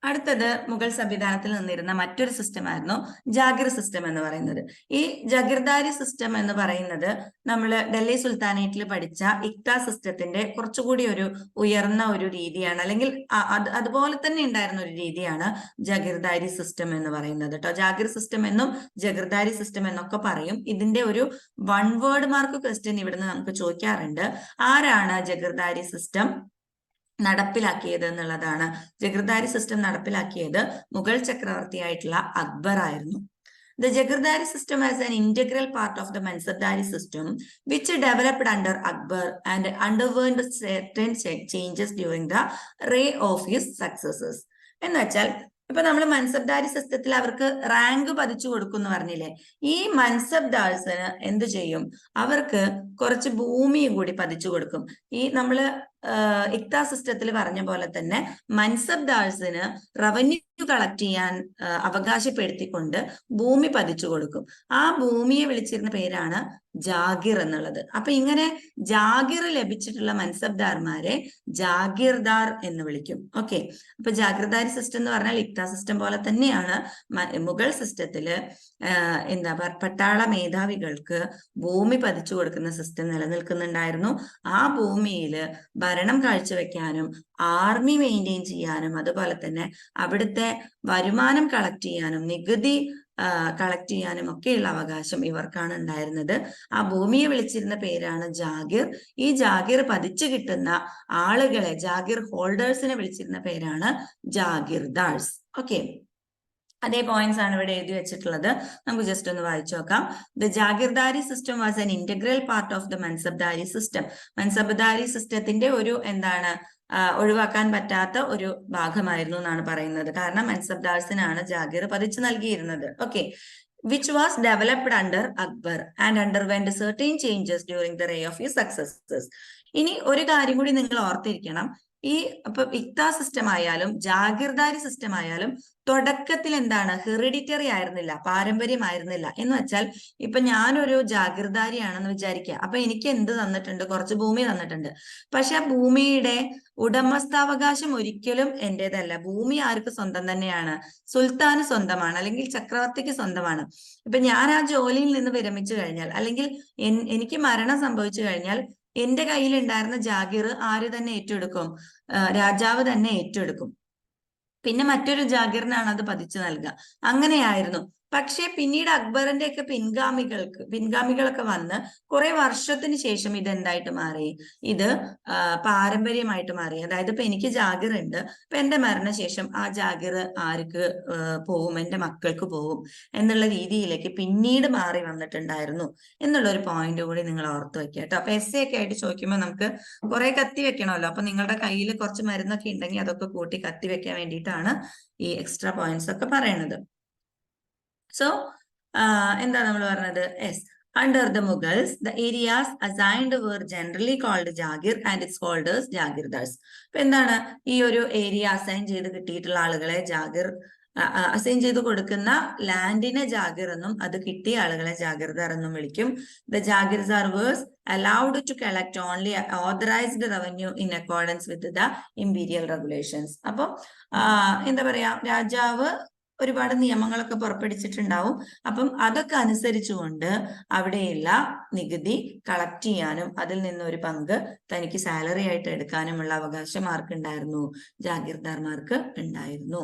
അടുത്തത് മുഗൾ സംവിധാനത്തിൽ നിന്നിരുന്ന മറ്റൊരു സിസ്റ്റം ആയിരുന്നു ജാഗിർ സിസ്റ്റം എന്ന് പറയുന്നത്. ഈ ജഗിർദാരി സിസ്റ്റം എന്ന് പറയുന്നത് നമ്മൾ ഡൽഹി സുൽത്താനേറ്റിൽ പഠിച്ച ഇക്ത സിസ്റ്റത്തിന്റെ കുറച്ചുകൂടി ഒരു ഉയർന്ന ഒരു രീതിയാണ്, അല്ലെങ്കിൽ അതുപോലെ തന്നെ ഉണ്ടായിരുന്ന ഒരു രീതിയാണ് ജഗിർദാരി സിസ്റ്റം എന്ന് പറയുന്നത് കേട്ടോ. ജാഗിർ സിസ്റ്റം എന്നും ജഗിർദാരി സിസ്റ്റം എന്നൊക്കെ പറയും. ഇതിന്റെ ഒരു 1 വേർഡ് മാർക്ക് ക്വസ്റ്റ്യൻ ഇവിടുന്ന് നമുക്ക് ചോദിക്കാറുണ്ട്. ആരാണ് ജഗിർദാരി സിസ്റ്റം നടപ്പിലാക്കിയത് എന്നുള്ളതാണ്. ജഗിർദാരി സിസ്റ്റം നടപ്പിലാക്കിയത് മുഗൾ ചക്രവർത്തിയായിട്ടുള്ള അക്ബർ ആയിരുന്നു. The Jagirdari system is an integral part of the Mansabdari system, which developed under Akbar and underwent certain changes during the reign of his successors. എന്ന് വെച്ചാൽ ഇപ്പൊ നമ്മൾ മൻസബ്ദാരി സിസ്റ്റത്തിൽ അവർക്ക് റാങ്ക് പതിച്ചു കൊടുക്കും എന്ന് പറഞ്ഞില്ലേ, ഈ മൻസബ്ദാർസിന് എന്ത് ചെയ്യും, അവർക്ക് കുറച്ച് ഭൂമിയും കൂടി പതിച്ചു കൊടുക്കും. ഈ നമ്മള് ഇക്ത സിസ്റ്റത്തിൽ പറഞ്ഞ പോലെ തന്നെ മൻസബ്ദാഴ്സിന് റവന്യൂ കളക്ട് ചെയ്യാൻ അവകാശപ്പെടുത്തിക്കൊണ്ട് ഭൂമി പതിച്ചു കൊടുക്കും. ആ ഭൂമിയെ വിളിച്ചിരുന്ന പേരാണ് ജാഗിർ എന്നുള്ളത്. അപ്പൊ ഇങ്ങനെ ജാഗിർ ലഭിച്ചിട്ടുള്ള മൻസബ്ദാർമാരെ ജാഗീർദാർ എന്ന് വിളിക്കും. ഓക്കെ, അപ്പൊ ജാഗീർദാരി സിസ്റ്റം എന്ന് പറഞ്ഞാൽ ഇക്ത സിസ്റ്റം പോലെ തന്നെയാണ് മുഗൾ സിസ്റ്റത്തില് എന്താ പട്ടാള മേധാവികൾക്ക് ഭൂമി പതിച്ചു കൊടുക്കുന്ന സിസ്റ്റം നിലനിൽക്കുന്നുണ്ടായിരുന്നു. ആ ഭൂമിയിൽ ഭരണം കാഴ്ചവെക്കാനും ആർമി മെയിൻറ്റെയിൻ ചെയ്യാനും അതുപോലെ തന്നെ അവിടുത്തെ വരുമാനം കളക്ട് ചെയ്യാനും നികുതി കളക്ട് ചെയ്യാനും ഒക്കെയുള്ള അവകാശം ഇവർക്കാണ് ഉണ്ടായിരുന്നത്. ആ ഭൂമിയെ വിളിച്ചിരുന്ന പേരാണ് ജാഗിർ. ഈ ജാഗിർ പതിച്ചു കിട്ടുന്ന ആളുകളെ ജാഗിർ ഹോൾഡേഴ്സിനെ വിളിച്ചിരുന്ന പേരാണ് ജാഗീർദാർസ്. ഓക്കെ, അതേ പോയിന്റ്സ് ആണ് ഇവിടെ എഴുതി വെച്ചിട്ടുള്ളത്. നമുക്ക് ജസ്റ്റ് ഒന്ന് വായിച്ചു നോക്കാം. The jagirdari system was an integral part of the mansabdari system. Mansabdari സിസ്റ്റത്തിന്റെ ഒരു എന്താണ് ഒഴിവാക്കാൻ പറ്റാത്ത ഒരു ഭാഗമായിരുന്നു എന്നാണ് പറയുന്നത്. കാരണം മൻസബ്ദാർസിനാണ് ജാഗീർ പതിച്ചു നൽകിയിരുന്നത്. Okay, which was developed under Akbar and underwent certain changes during the reign of his successors. ഇനി ഒരു കാര്യം കൂടി നിങ്ങൾ ഓർത്തിരിക്കണം. ഈ ഇപ്പൊ ഇക്ത സിസ്റ്റം ആയാലും ജാഗീർദാരി സിസ്റ്റം ആയാലും തുടക്കത്തിൽ എന്താണ് ഹെറിഡിറ്ററി ആയിരുന്നില്ല, പാരമ്പര്യമായിരുന്നില്ല. എന്ന് വെച്ചാൽ ഇപ്പൊ ഞാനൊരു ജാഗീർദാരിയാണെന്ന് വിചാരിക്കുക. അപ്പൊ എനിക്ക് എന്ത് തന്നിട്ടുണ്ട്? കുറച്ച് ഭൂമി തന്നിട്ടുണ്ട്. പക്ഷെ ആ ഭൂമിയുടെ ഉടമസ്ഥാവകാശം ഒരിക്കലും എന്റേതല്ല. ഭൂമി ആർക്ക് സ്വന്തം തന്നെയാണ്? സുൽത്താന് സ്വന്തമാണ്, അല്ലെങ്കിൽ ചക്രവർത്തിക്ക് സ്വന്തമാണ്. ഇപ്പൊ ഞാൻ ആ ജോലിയിൽ നിന്ന് വിരമിച്ചു കഴിഞ്ഞാൽ, അല്ലെങ്കിൽ എനിക്ക് മരണം സംഭവിച്ചു കഴിഞ്ഞാൽ എന്റെ കയ്യിൽ ഉണ്ടായിരുന്ന ജാഗീർ ആര് തന്നെ ഏറ്റെടുക്കും? രാജാവ് തന്നെ ഏറ്റെടുക്കും. പിന്നെ മറ്റൊരു ജാഗീറിനാണ് അത് പതിച്ചു നൽകുക. അങ്ങനെയായിരുന്നു. പക്ഷെ പിന്നീട് അക്ബറിന്റെ ഒക്കെ പിൻഗാമികളൊക്കെ വന്ന് കുറെ വർഷത്തിന് ശേഷം ഇതെന്തായിട്ട് മാറി? ഇത് പാരമ്പര്യമായിട്ട് മാറി. അതായത് ഇപ്പൊ എനിക്ക് ജാഗീർ ഉണ്ട്, ഇപ്പൊ എന്റെ മരണശേഷം ആ ജാഗീർ ആർക്ക് പോവും? എന്റെ മക്കൾക്ക് പോവും എന്നുള്ള രീതിയിലേക്ക് പിന്നീട് മാറി വന്നിട്ടുണ്ടായിരുന്നു എന്നുള്ള ഒരു പോയിന്റ് കൂടി നിങ്ങൾ ഓർത്ത് വെക്കുക കേട്ടോ. അപ്പൊ എസ് ഒക്കെ ആയിട്ട് ചോദിക്കുമ്പോൾ നമുക്ക് കുറെ കത്തി വെക്കണമല്ലോ. അപ്പൊ നിങ്ങളുടെ കയ്യിൽ കുറച്ച് മരുന്നൊക്കെ ഉണ്ടെങ്കിൽ അതൊക്കെ കൂട്ടി കത്തി വെക്കാൻ വേണ്ടിയിട്ടാണ് ഈ എക്സ്ട്രാ പോയിന്റ്സ് ഒക്കെ പറയുന്നത്. സോ എന്താ നമ്മൾ പറഞ്ഞത്? Yes, under the Mughals, the areas assigned were generally called Jagir and its holders Jagirdars. ഇപ്പൊ എന്താണ് ഈ ഒരു ഏരിയ അസൈൻ ചെയ്ത് കിട്ടിയിട്ടുള്ള ആളുകളെ ജാഗിർ, അസൈൻ ചെയ്ത് കൊടുക്കുന്ന ലാൻഡിനെ ജാഗിർ എന്നും അത് കിട്ടിയ ആളുകളെ ജാഗീർദാർ എന്നും വിളിക്കും. The Jagirdar was allowed to collect only authorized revenue in accordance with the imperial regulations. അപ്പൊ എന്താ പറയാ, രാജാവ് ഒരുപാട് നിയമങ്ങളൊക്കെ പുറപ്പെടുവിച്ചിട്ടുണ്ടാവും. അപ്പം അതൊക്കെ അനുസരിച്ചുകൊണ്ട് അവിടെയുള്ള നികുതി കളക്ട് ചെയ്യാനും അതിൽ നിന്ന് ഒരു പങ്ക് തനിക്ക് സാലറി ആയിട്ട് എടുക്കാനുമുള്ള അവകാശം ആർക്കുണ്ടായിരുന്നു? ജാഗീർദാർമാർക്ക് ഉണ്ടായിരുന്നു.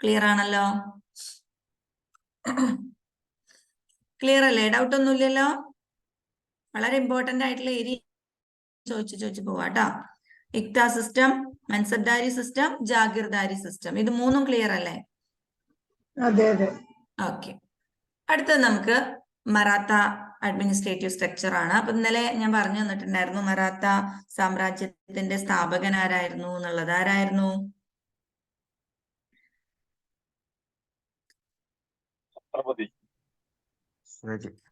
ക്ലിയർ ആണല്ലോ? ക്ലിയർ അല്ലേ? ഡൗട്ട് ഒന്നുമില്ലല്ലോ? വളരെ ഇമ്പോർട്ടന്റ് ആയിട്ടുള്ള ഏരിയ ചോദിച്ചു പോവാട്ടോ. ഇക്ത system, mansabdari system, Jagirdari system, ഇത് മൂന്നും ക്ലിയർ അല്ലേ? അതെ അതെ. ഓക്കെ, അടുത്തത് നമുക്ക് മറാത്ത അഡ്മിനിസ്ട്രേറ്റീവ് സ്ട്രക്ചർ ആണ്. അപ്പൊ ഇന്നലെ ഞാൻ പറഞ്ഞു തന്നിട്ടുണ്ടായിരുന്നു മറാത്ത സാമ്രാജ്യത്തിന്റെ സ്ഥാപകൻ ആരായിരുന്നു എന്നുള്ളത്. ആരായിരുന്നു?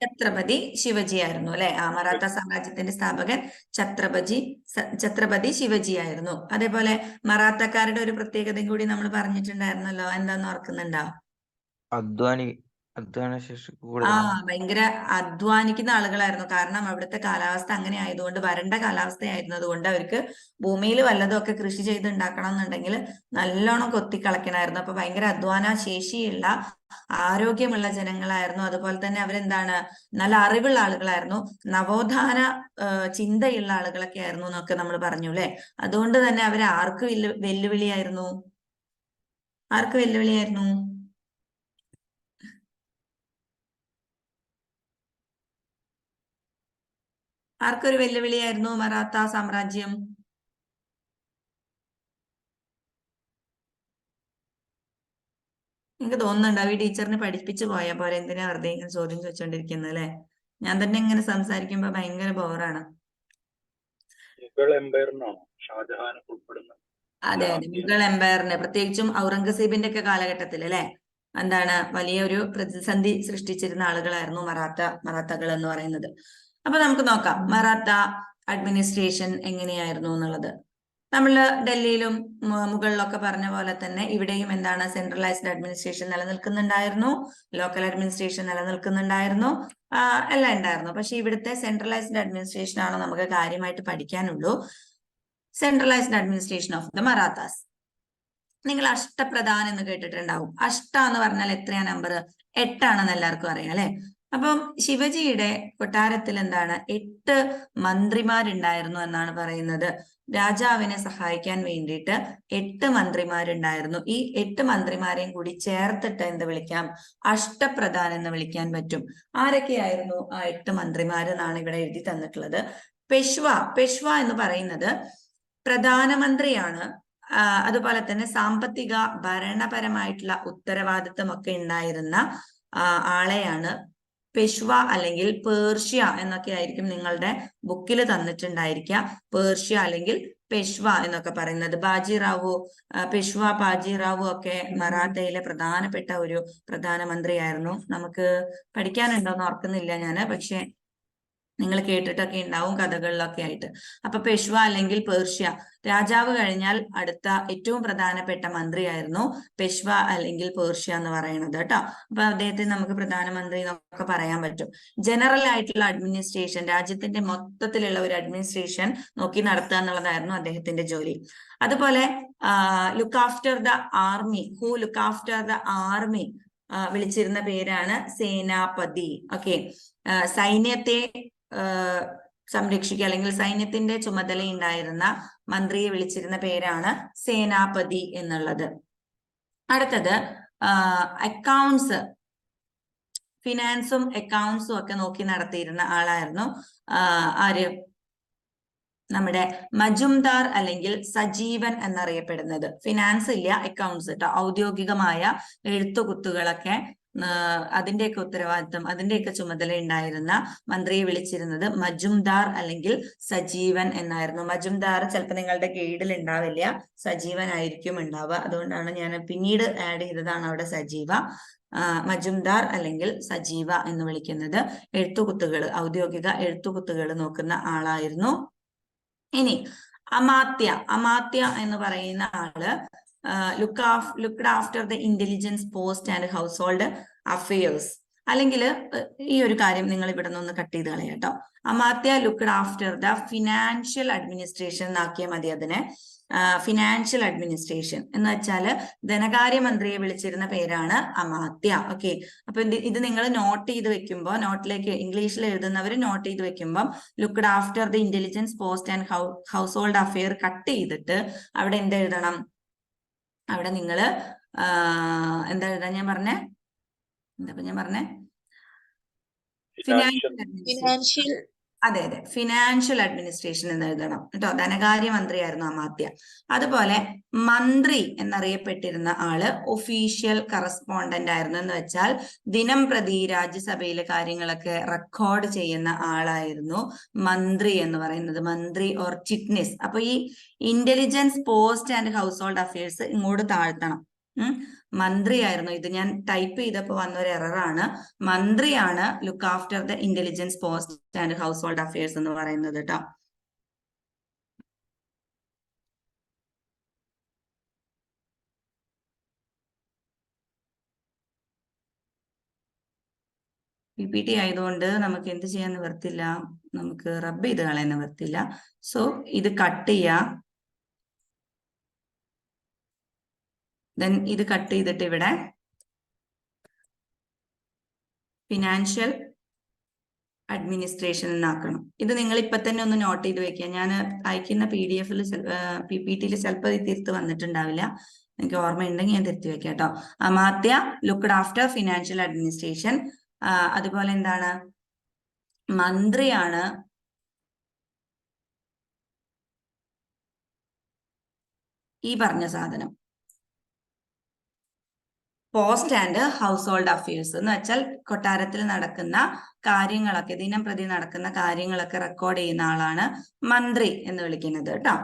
ഛത്രപതി ശിവജി ആയിരുന്നു അല്ലെ? മറാത്ത സാമ്രാജ്യത്തിന്റെ സ്ഥാപകൻ ഛത്രപതി ശിവജി ആയിരുന്നു. അതേപോലെ മറാത്തക്കാരുടെ ഒരു പ്രത്യേകതയും കൂടി നമ്മൾ പറഞ്ഞിട്ടുണ്ടായിരുന്നല്ലോ. എന്താന്ന് ഓർക്കുന്നുണ്ടോ? ഭയങ്കര അധ്വാനിക്കുന്ന ആളുകളായിരുന്നു. കാരണം അവിടുത്തെ കാലാവസ്ഥ അങ്ങനെ ആയതുകൊണ്ട്, വരണ്ട കാലാവസ്ഥയായിരുന്നത് അവർക്ക് ഭൂമിയിൽ വല്ലതും ഒക്കെ കൃഷി ചെയ്ത് ഉണ്ടാക്കണം എന്നുണ്ടെങ്കിൽ നല്ലോണം കൊത്തിക്കളക്കണമായിരുന്നു. അപ്പൊ ഭയങ്കര അധ്വാന ശേഷിയുള്ള ആരോഗ്യമുള്ള ജനങ്ങളായിരുന്നു. അതുപോലെ തന്നെ അവരെന്താണ്, നല്ല അറിവുള്ള ആളുകളായിരുന്നു. നവോത്ഥാന ചിന്തയുള്ള ആളുകളൊക്കെ ആയിരുന്നു എന്നൊക്കെ നമ്മൾ പറഞ്ഞു അല്ലെ? അതുകൊണ്ട് തന്നെ അവർ ആർക്ക് വെല്ലുവിളിയായിരുന്നു? ആർക്ക് വെല്ലുവിളിയായിരുന്നു? ആർക്കൊരു വെല്ലുവിളിയായിരുന്നു മറാത്ത സാമ്രാജ്യം? എനിക്ക് തോന്നുന്നുണ്ടാവും ഈ ടീച്ചറിന് പഠിപ്പിച്ചു പോയാ പോലെ, എന്തിനാ വെറുതെ ഇങ്ങനെ ചോദ്യം ചോദിച്ചോണ്ടിരിക്കുന്നത് അല്ലെ? ഞാൻ തന്നെ ഇങ്ങനെ സംസാരിക്കുമ്പോ ഭയങ്കര ബോറാണ്. അതെ അതെ, മുഗൾ എംപയറിന്, പ്രത്യേകിച്ചും ഔറംഗസീബിന്റെ ഒക്കെ കാലഘട്ടത്തിൽ അല്ലെ, എന്താണ് വലിയ ഒരു പ്രതിസന്ധി സൃഷ്ടിച്ചിരുന്ന ആളുകളായിരുന്നു മറാത്തകൾ എന്ന് പറയുന്നത്. അപ്പൊ നമുക്ക് നോക്കാം. മറാത്ത അഡ്മിനിസ്ട്രേഷൻ എങ്ങനെയായിരുന്നു എന്നുള്ളത്. നമ്മൾ ഡൽഹിയിലും മുകളിലൊക്കെ പറഞ്ഞ പോലെ തന്നെ ഇവിടെയും എന്താണ്, സെൻട്രലൈസ്ഡ് അഡ്മിനിസ്ട്രേഷൻ നിലനിൽക്കുന്നുണ്ടായിരുന്നു, ലോക്കൽ അഡ്മിനിസ്ട്രേഷൻ നിലനിൽക്കുന്നുണ്ടായിരുന്നു, എല്ലാം ഉണ്ടായിരുന്നു. പക്ഷെ ഇവിടുത്തെ സെൻട്രലൈസ്ഡ് അഡ്മിനിസ്ട്രേഷൻ ആണ് നമുക്ക് കാര്യമായിട്ട് പഠിക്കാനുള്ളൂ. Centralised administration of the Marathas. നിങ്ങൾ അഷ്ടപ്രധാൻ എന്ന് കേട്ടിട്ടുണ്ടാവും. അഷ്ട എന്ന് പറഞ്ഞാൽ എത്രയാ നമ്പർ? 8 ആണെന്ന് എല്ലാവർക്കും അറിയാം അല്ലെ. അപ്പം ശിവജിയുടെ കൊട്ടാരത്തിൽ എന്താണ്, 8 മന്ത്രിമാരുണ്ടായിരുന്നു എന്നാണ് പറയുന്നത്. രാജാവിനെ സഹായിക്കാൻ വേണ്ടിയിട്ട് 8 മന്ത്രിമാരുണ്ടായിരുന്നു. ഈ 8 മന്ത്രിമാരെയും കൂടി ചേർത്തിട്ട് എന്ത് വിളിക്കാം? അഷ്ടപ്രധാൻ എന്ന് വിളിക്കാൻ പറ്റും. ആരൊക്കെയായിരുന്നു ആ 8 മന്ത്രിമാർ എന്നാണ് ഇവിടെ എഴുതി തന്നിട്ടുള്ളത്. പെഷ്വ എന്ന് പറയുന്നത് പ്രധാനമന്ത്രിയാണ്. അതുപോലെ തന്നെ സാമ്പത്തിക ഭരണപരമായിട്ടുള്ള ഉത്തരവാദിത്വം ഒക്കെ ഉണ്ടായിരുന്ന ആളെയാണ് പെഷ്വ അല്ലെങ്കിൽ പേർഷ്യ എന്നൊക്കെ ആയിരിക്കും നിങ്ങളുടെ ബുക്കിൽ തന്നിട്ടുണ്ടായിരിക്കുക. പേർഷ്യ അല്ലെങ്കിൽ പെഷ്വ എന്നൊക്കെ പറയുന്നത്. ബാജിറാവു, പെഷ്വ ബാജിറാവു ഒക്കെ മറാത്തയിലെ പ്രധാനപ്പെട്ട ഒരു പ്രധാനമന്ത്രിയായിരുന്നു. നമുക്ക് പഠിക്കാനുണ്ടോന്ന് ഓർക്കുന്നില്ല ഞാന്, പക്ഷെ നിങ്ങൾ കേട്ടിട്ടൊക്കെ ഉണ്ടാവും കഥകളിലൊക്കെ ആയിട്ട്. അപ്പൊ പെഷ്വ അല്ലെങ്കിൽ പേർഷ്യ, രാജാവ് കഴിഞ്ഞാൽ അടുത്ത ഏറ്റവും പ്രധാനപ്പെട്ട മന്ത്രിയായിരുന്നു പെഷ്വ അല്ലെങ്കിൽ പേർഷ്യ എന്ന് പറയുന്നത് കേട്ടോ. അപ്പൊ അദ്ദേഹത്തെ നമുക്ക് പ്രധാനമന്ത്രി എന്നൊക്കെ പറയാൻ പറ്റും. ജനറൽ ആയിട്ടുള്ള അഡ്മിനിസ്ട്രേഷൻ, രാജ്യത്തിന്റെ മൊത്തത്തിലുള്ള ഒരു അഡ്മിനിസ്ട്രേഷൻ നോക്കി നടത്തുക എന്നുള്ളതായിരുന്നു അദ്ദേഹത്തിന്റെ ജോലി. അതുപോലെ look after the army, who look after the army വിളിച്ചിരുന്ന പേരാണ് സേനാപതി. ഓക്കെ, സൈന്യത്തെ സംരക്ഷിക്കുക അല്ലെങ്കിൽ സൈന്യത്തിന്റെ ചുമതല ഉണ്ടായിരുന്ന മന്ത്രിയെ വിളിച്ചിരുന്ന പേരാണ് സേനാപതി എന്നുള്ളത്. അടുത്തത് അക്കൗണ്ട്സ്, ഫിനാൻസും അക്കൗണ്ട്സും ഒക്കെ നോക്കി നടത്തിയിരുന്ന ആളായിരുന്നു ആര്? നമ്മുടെ മജുംദാർ അല്ലെങ്കിൽ സജീവൻ എന്നറിയപ്പെടുന്നത്. ഫിനാൻസ് ഇല്ല, അക്കൗണ്ട്സ് കേട്ടോ. ഔദ്യോഗികമായ എഴുത്തുകുത്തുകളൊക്കെ അതിന്റെയൊക്കെ ഉത്തരവാദിത്വം, അതിന്റെയൊക്കെ ചുമതല ഉണ്ടായിരുന്ന മന്ത്രിയെ വിളിച്ചിരുന്നത് മജുംദാർ അല്ലെങ്കിൽ സജീവൻ എന്നായിരുന്നു. മജുംദാർ ചിലപ്പോൾ നിങ്ങളുടെ ഗൈഡിൽ ഉണ്ടാവില്ല, സജീവൻ ആയിരിക്കും ഉണ്ടാവുക. അതുകൊണ്ടാണ് ഞാൻ പിന്നീട് ആഡ് ചെയ്തതാണ് അവിടെ സജീവ. മജുംദാർ അല്ലെങ്കിൽ സജീവ എന്ന് വിളിക്കുന്നത്. എഴുത്തുകുത്തുകൾ, ഔദ്യോഗിക എഴുത്തുകുത്തുകൾ നോക്കുന്ന ആളായിരുന്നു. ഇനി അമാത്യ എന്ന് പറയുന്ന ആള് looked after the intelligence post and house hold affairs. അല്ലെങ്കിൽ ഈ ഒരു കാര്യം നിങ്ങൾ ഇവിടെ നിന്ന് കട്ട് ചെയ്ത് കളയാം കേട്ടോ. Amatya looked after the financial administration എന്നാക്കിയാൽ മതി അതിനെ. ഫിനാൻഷ്യൽ അഡ്മിനിസ്ട്രേഷൻ എന്ന് വെച്ചാല് ധനകാര്യമന്ത്രിയെ വിളിച്ചിരുന്ന പേരാണ് അമാത്യ. ഓക്കെ, അപ്പൊ ഇത് നിങ്ങൾ നോട്ട് ചെയ്ത് വെക്കുമ്പോൾ, നോട്ടിലേക്ക് ഇംഗ്ലീഷിൽ എഴുതുന്നവർ നോട്ട് ചെയ്ത് വെക്കുമ്പോൾ looked after the intelligence post and house hold affair cut ചെയ്തിട്ട് അവിടെ എന്ത് എഴുതണം? അവിടെ നിങ്ങൾ എന്താ എഴുതാൻ ഞാൻ പറഞ്ഞേ? ഫിനാൻഷ്യൽ, അതെ, ഫിനാൻഷ്യൽ അഡ്മിനിസ്ട്രേഷൻ എന്ന് എഴുതണം കേട്ടോ. ധനകാര്യമന്ത്രിയായിരുന്നു അമാത്യ. അതുപോലെ മന്ത്രി എന്നറിയപ്പെട്ടിരുന്ന ആള് ഒഫീഷ്യൽ കറസ്പോണ്ടന്റ് ആയിരുന്നു. എന്ന് വെച്ചാൽ ദിനം പ്രതി രാജ്യസഭയിലെ കാര്യങ്ങളൊക്കെ റെക്കോർഡ് ചെയ്യുന്ന ആളായിരുന്നു മന്ത്രി എന്ന് പറയുന്നത്. മന്ത്രി ഓർ ചിറ്റ്നിസ്. അപ്പൊ ഈ intelligence post and house hold affairs ഇങ്ങോട്ട് താഴ്ത്തണം. മന്ത്രിയായിരുന്നു. ഇത് ഞാൻ ടൈപ്പ് ചെയ്തപ്പോൾ വന്നൊരു എററാണ്. മന്ത്രിയാണ് look after the intelligence post and house hold affairs എന്ന് പറയുന്നത് കേട്ടോ. PPT ആയതുകൊണ്ട് നമുക്ക് എന്ത് ചെയ്യാൻ നിവർത്തില്ല, നമുക്ക് റബ്ബ് ചെയ്ത് കളയാൻ നിവർത്തില്ല. സോ ഇത് കട്ട് ചെയ്യാം. ദെൻ ഇത് കട്ട് ചെയ്തിട്ട് ഇവിടെ ഫിനാൻഷ്യൽ അഡ്മിനിസ്ട്രേഷൻ എന്നാക്കണം. ഇത് നിങ്ങൾ ഇപ്പൊ തന്നെ ഒന്ന് നോട്ട് ചെയ്ത് വെക്കുക. ഞാൻ അയക്കുന്ന PDF-ൽ PPT-ൽ ചിലപ്പോൾ ഇത് തിരുത്ത് വന്നിട്ടുണ്ടാവില്ല. എനിക്ക് ഓർമ്മയുണ്ടെങ്കിൽ ഞാൻ തിരുത്തി വെക്കാം കേട്ടോ. Amatya looked after financial administration. അതുപോലെ എന്താണ്, മന്ത്രിയാണ് ഈ പറഞ്ഞ സാധനം, post and house hold affairs എന്ന് വെച്ചാൽ കൊട്ടാരത്തിൽ നടക്കുന്ന കാര്യങ്ങളൊക്കെ, ദിനം പ്രതി നടക്കുന്ന കാര്യങ്ങളൊക്കെ റെക്കോർഡ് ചെയ്യുന്ന ആളാണ് മന്ത്രി എന്ന് വിളിക്കുന്നത് കേട്ടോ.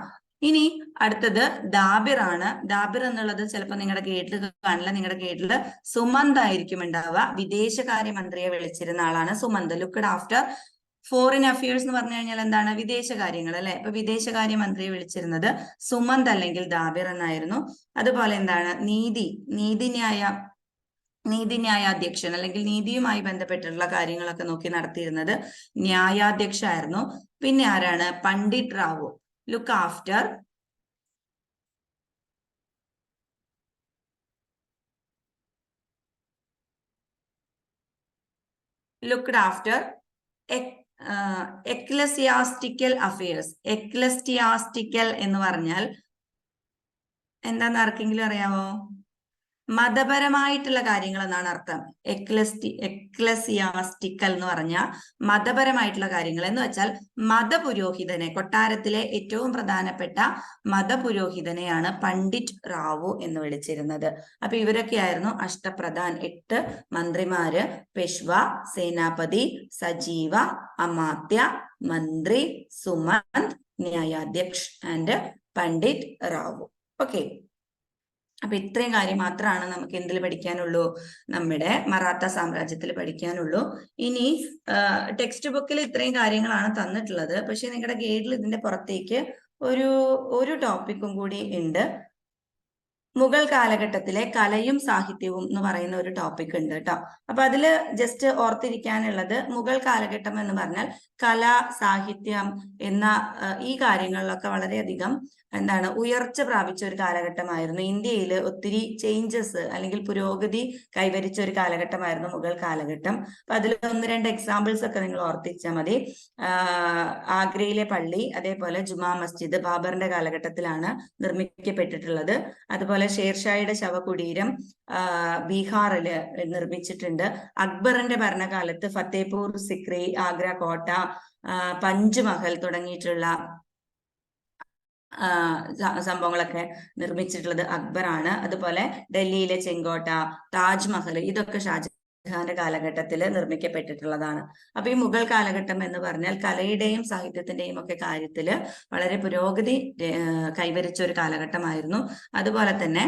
ഇനി അടുത്തത് ദാബിർ ആണ്. ദാബിർ എന്നുള്ളത് ചിലപ്പോൾ നിങ്ങളുടെ ഗേറ്റിൽ കാണില്ല. നിങ്ങളുടെ ഗേറ്റിൽ സുമന്ത് ആയിരിക്കും ഉണ്ടാവുക. വിദേശകാര്യമന്ത്രിയെ വിളിച്ചിരുന്ന ആളാണ് Sumanth. Looked after foreign affairs എന്ന് പറഞ്ഞു കഴിഞ്ഞാൽ എന്താണ്? വിദേശകാര്യങ്ങൾ അല്ലെ. അപ്പൊ വിദേശകാര്യ മന്ത്രിയെ വിളിച്ചിരുന്നത് സുമന്ത് അല്ലെങ്കിൽ ദാബിർ എന്നായിരുന്നു. അതുപോലെ എന്താണ്? നീതിന്യായ അധ്യക്ഷൻ അല്ലെങ്കിൽ നീതിയുമായി ബന്ധപ്പെട്ടിട്ടുള്ള കാര്യങ്ങളൊക്കെ നോക്കി നടത്തിയിരുന്നത് ന്യായാധ്യക്ഷ ആയിരുന്നു. പിന്നെ ആരാണ്? Pandit rao look after ecclesiastical affairs. Ecclesiastical എന്ന് പറഞ്ഞാൽ എന്താന്ന് ആർക്കെങ്കിലും അറിയാമോ? മതപരമായിട്ടുള്ള കാര്യങ്ങൾ എന്നാണ് അർത്ഥം. എക്ലസിയാസ്റ്റിക്കൽ എന്ന് പറഞ്ഞാൽ മതപരമായിട്ടുള്ള കാര്യങ്ങൾ എന്ന് വെച്ചാൽ മതപുരോഹിതനെ, കൊട്ടാരത്തിലെ ഏറ്റവും പ്രധാനപ്പെട്ട മതപുരോഹിതനെയാണ് പണ്ഡിറ്റ് റാവു എന്ന് വിളിച്ചിരുന്നത്. അപ്പൊ ഇവരൊക്കെയായിരുന്നു അഷ്ടപ്രധാൻ, 8 മന്ത്രിമാര്: പെഷ്വ, സേനാപതി, സജീവ, അമാത്യ, മന്ത്രി, സുമന്ത്, ന്യായാധ്യക്ഷ് ആൻഡ് പണ്ഡിറ്റ് റാവു. ഓക്കെ, അപ്പൊ ഇത്രയും കാര്യം മാത്രമാണ് നമുക്ക് എന്തിൽ പഠിക്കാനുള്ളൂ? നമ്മുടെ മറാത്ത സാമ്രാജ്യത്തിൽ പഠിക്കാനുള്ളൂ. ഇനി ടെക്സ്റ്റ് ബുക്കിൽ ഇത്രയും കാര്യങ്ങളാണ് തന്നിട്ടുള്ളത്. പക്ഷെ നിങ്ങളുടെ ഗൈഡിൽ ഇതിന്റെ പുറത്തേക്ക് ഒരു ടോപ്പിക്കും കൂടി ഉണ്ട്. മുഗൾ കാലഘട്ടത്തിലെ കലയും സാഹിത്യവും എന്ന് പറയുന്ന ഒരു ടോപ്പിക് ഉണ്ട് കേട്ടോ. അപ്പൊ അതില് ജസ്റ്റ് ഓർത്തിരിക്കാനുള്ളത്, മുഗൾ കാലഘട്ടം എന്ന് പറഞ്ഞാൽ കല, സാഹിത്യം എന്ന ഈ കാര്യങ്ങളിലൊക്കെ വളരെയധികം എന്താണ് ഉയർച്ച പ്രാപിച്ച ഒരു കാലഘട്ടമായിരുന്നു. ഇന്ത്യയിൽ ഒത്തിരി ചേഞ്ചസ് അല്ലെങ്കിൽ പുരോഗതി കൈവരിച്ച ഒരു കാലഘട്ടമായിരുന്നു മുഗൾ കാലഘട്ടം. അപ്പൊ അതിൽ 1-2 എക്സാമ്പിൾസ് ഒക്കെ നിങ്ങൾ ഓർത്തിച്ചാൽ മതി. ആഗ്രയിലെ പള്ളി, അതേപോലെ ജുമാ മസ്ജിദ് ബാബറിന്റെ കാലഘട്ടത്തിലാണ് നിർമ്മിക്കപ്പെട്ടിട്ടുള്ളത്. അതുപോലെ ഷേർഷായുടെ ശവകുടീരം ബീഹാറില് നിർമ്മിച്ചിട്ടുണ്ട്. അക്ബറിന്റെ ഭരണകാലത്ത് ഫത്തേപൂർ സിക്രി, ആഗ്ര കോട്ട, പഞ്ച്മഹൽ തുടങ്ങിയിട്ടുള്ള സംഭവങ്ങളൊക്കെ നിർമ്മിച്ചിട്ടുള്ളത് അക്ബറാണ്. അതുപോലെ ഡൽഹിയിലെ ചെങ്കോട്ട, താജ്മഹൽ, ഇതൊക്കെ ഷാജഹാന്റെ കാലഘട്ടത്തിൽ നിർമ്മിക്കപ്പെട്ടിട്ടുള്ളതാണ്. അപ്പൊ ഈ മുഗൾ കാലഘട്ടം എന്ന് പറഞ്ഞാൽ കലയുടെയും സാഹിത്യത്തിന്റെയും ഒക്കെ കാര്യത്തില് വളരെ പുരോഗതി കൈവരിച്ച ഒരു കാലഘട്ടമായിരുന്നു. അതുപോലെ തന്നെ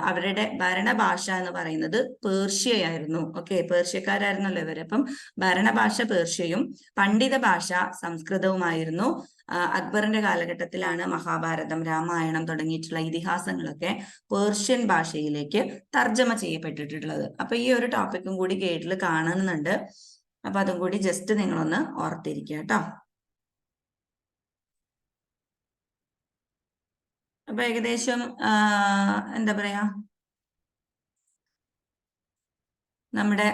അവരുടെ ഭരണഭാഷ എന്ന് പറയുന്നത് പേർഷ്യയായിരുന്നു. ഓക്കെ, പേർഷ്യക്കാരായിരുന്നല്ലോ ഇവര്. അപ്പം ഭരണഭാഷ പേർഷ്യയും പണ്ഡിത ഭാഷ സംസ്കൃതവുമായിരുന്നു. അക്ബറിന്റെ കാലഘട്ടത്തിലാണ് മഹാഭാരതം, രാമായണം തുടങ്ങിയിട്ടുള്ള ഇതിഹാസങ്ങളൊക്കെ പേർഷ്യൻ ഭാഷയിലേക്ക് തർജ്ജമ ചെയ്യപ്പെട്ടിട്ടുള്ളത്. അപ്പൊ ഈ ഒരു ടോപ്പിക്കും കൂടി ഗൈഡിൽ കാണുന്നുണ്ട്. അപ്പൊ അതും കൂടി ജസ്റ്റ് നിങ്ങളൊന്ന് ഓർത്തിരിക്കുക കേട്ടോ. അപ്പൊ ഏകദേശം എന്താ പറയാ, നമ്മുടെ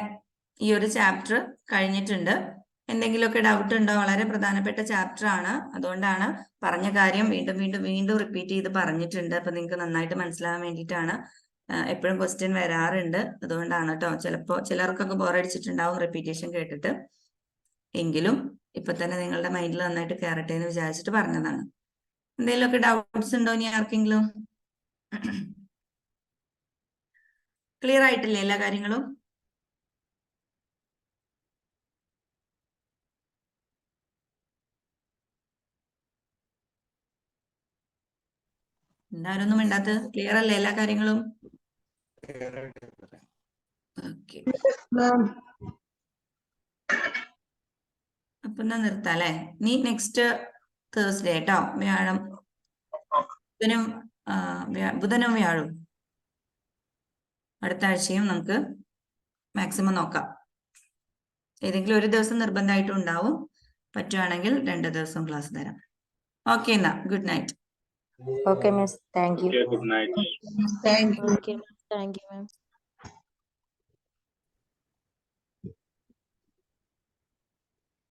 ഈ ഒരു ചാപ്റ്റർ കഴിഞ്ഞിട്ടുണ്ട്. എന്തെങ്കിലുമൊക്കെ ഡൗട്ട് ഉണ്ടോ? വളരെ പ്രധാനപ്പെട്ട ചാപ്റ്റർ ആണ്. അതുകൊണ്ടാണ് പറഞ്ഞ കാര്യം വീണ്ടും റിപ്പീറ്റ് ചെയ്ത് പറഞ്ഞിട്ടുണ്ട്. അപ്പൊ നിങ്ങൾക്ക് നന്നായിട്ട് മനസ്സിലാവാൻ വേണ്ടിയിട്ടാണ്. എപ്പോഴും ക്വസ്റ്റ്യൻ വരാറുണ്ട്, അതുകൊണ്ടാണ് കേട്ടോ. ചിലപ്പോ ചിലർക്കൊക്കെ ബോറടിച്ചിട്ടുണ്ടാവും റിപ്പീറ്റേഷൻ കേട്ടിട്ട്. എങ്കിലും ഇപ്പൊ തന്നെ നിങ്ങളുടെ മൈൻഡിൽ നന്നായിട്ട് കയറട്ടെ എന്ന് വിചാരിച്ചിട്ട് പറഞ്ഞതാണ്. എന്തെങ്കിലുമൊക്കെ ഡൗട്ട്സ് ഉണ്ടോ ഇനി ആർക്കെങ്കിലും? ക്ലിയർ ആയിട്ടില്ലേ എല്ലാ കാര്യങ്ങളും? എന്തായാലും ഒന്നും മിണ്ടാത്തത്? ക്ലിയർ അല്ലേ എല്ലാ കാര്യങ്ങളും? ഓക്കെ, അപ്പൊ എന്നാ നിർത്താം അല്ലേ? നീ നെക്സ്റ്റ് തേഴ്സ്ഡേ കേട്ടോ, വ്യാഴം, ബുധനും വ്യാഴവും അടുത്ത ആഴ്ചയും നമുക്ക് മാക്സിമം നോക്കാം. ഏതെങ്കിലും ഒരു ദിവസം നിർബന്ധമായിട്ടും ഉണ്ടാവും. പറ്റുവാണെങ്കിൽ 2 ദിവസം ക്ലാസ് തരാം. ഓക്കെ, എന്നാ good night. Okay, miss. Thank you. Okay, good night. Thank you. Okay, thank you, ma'am.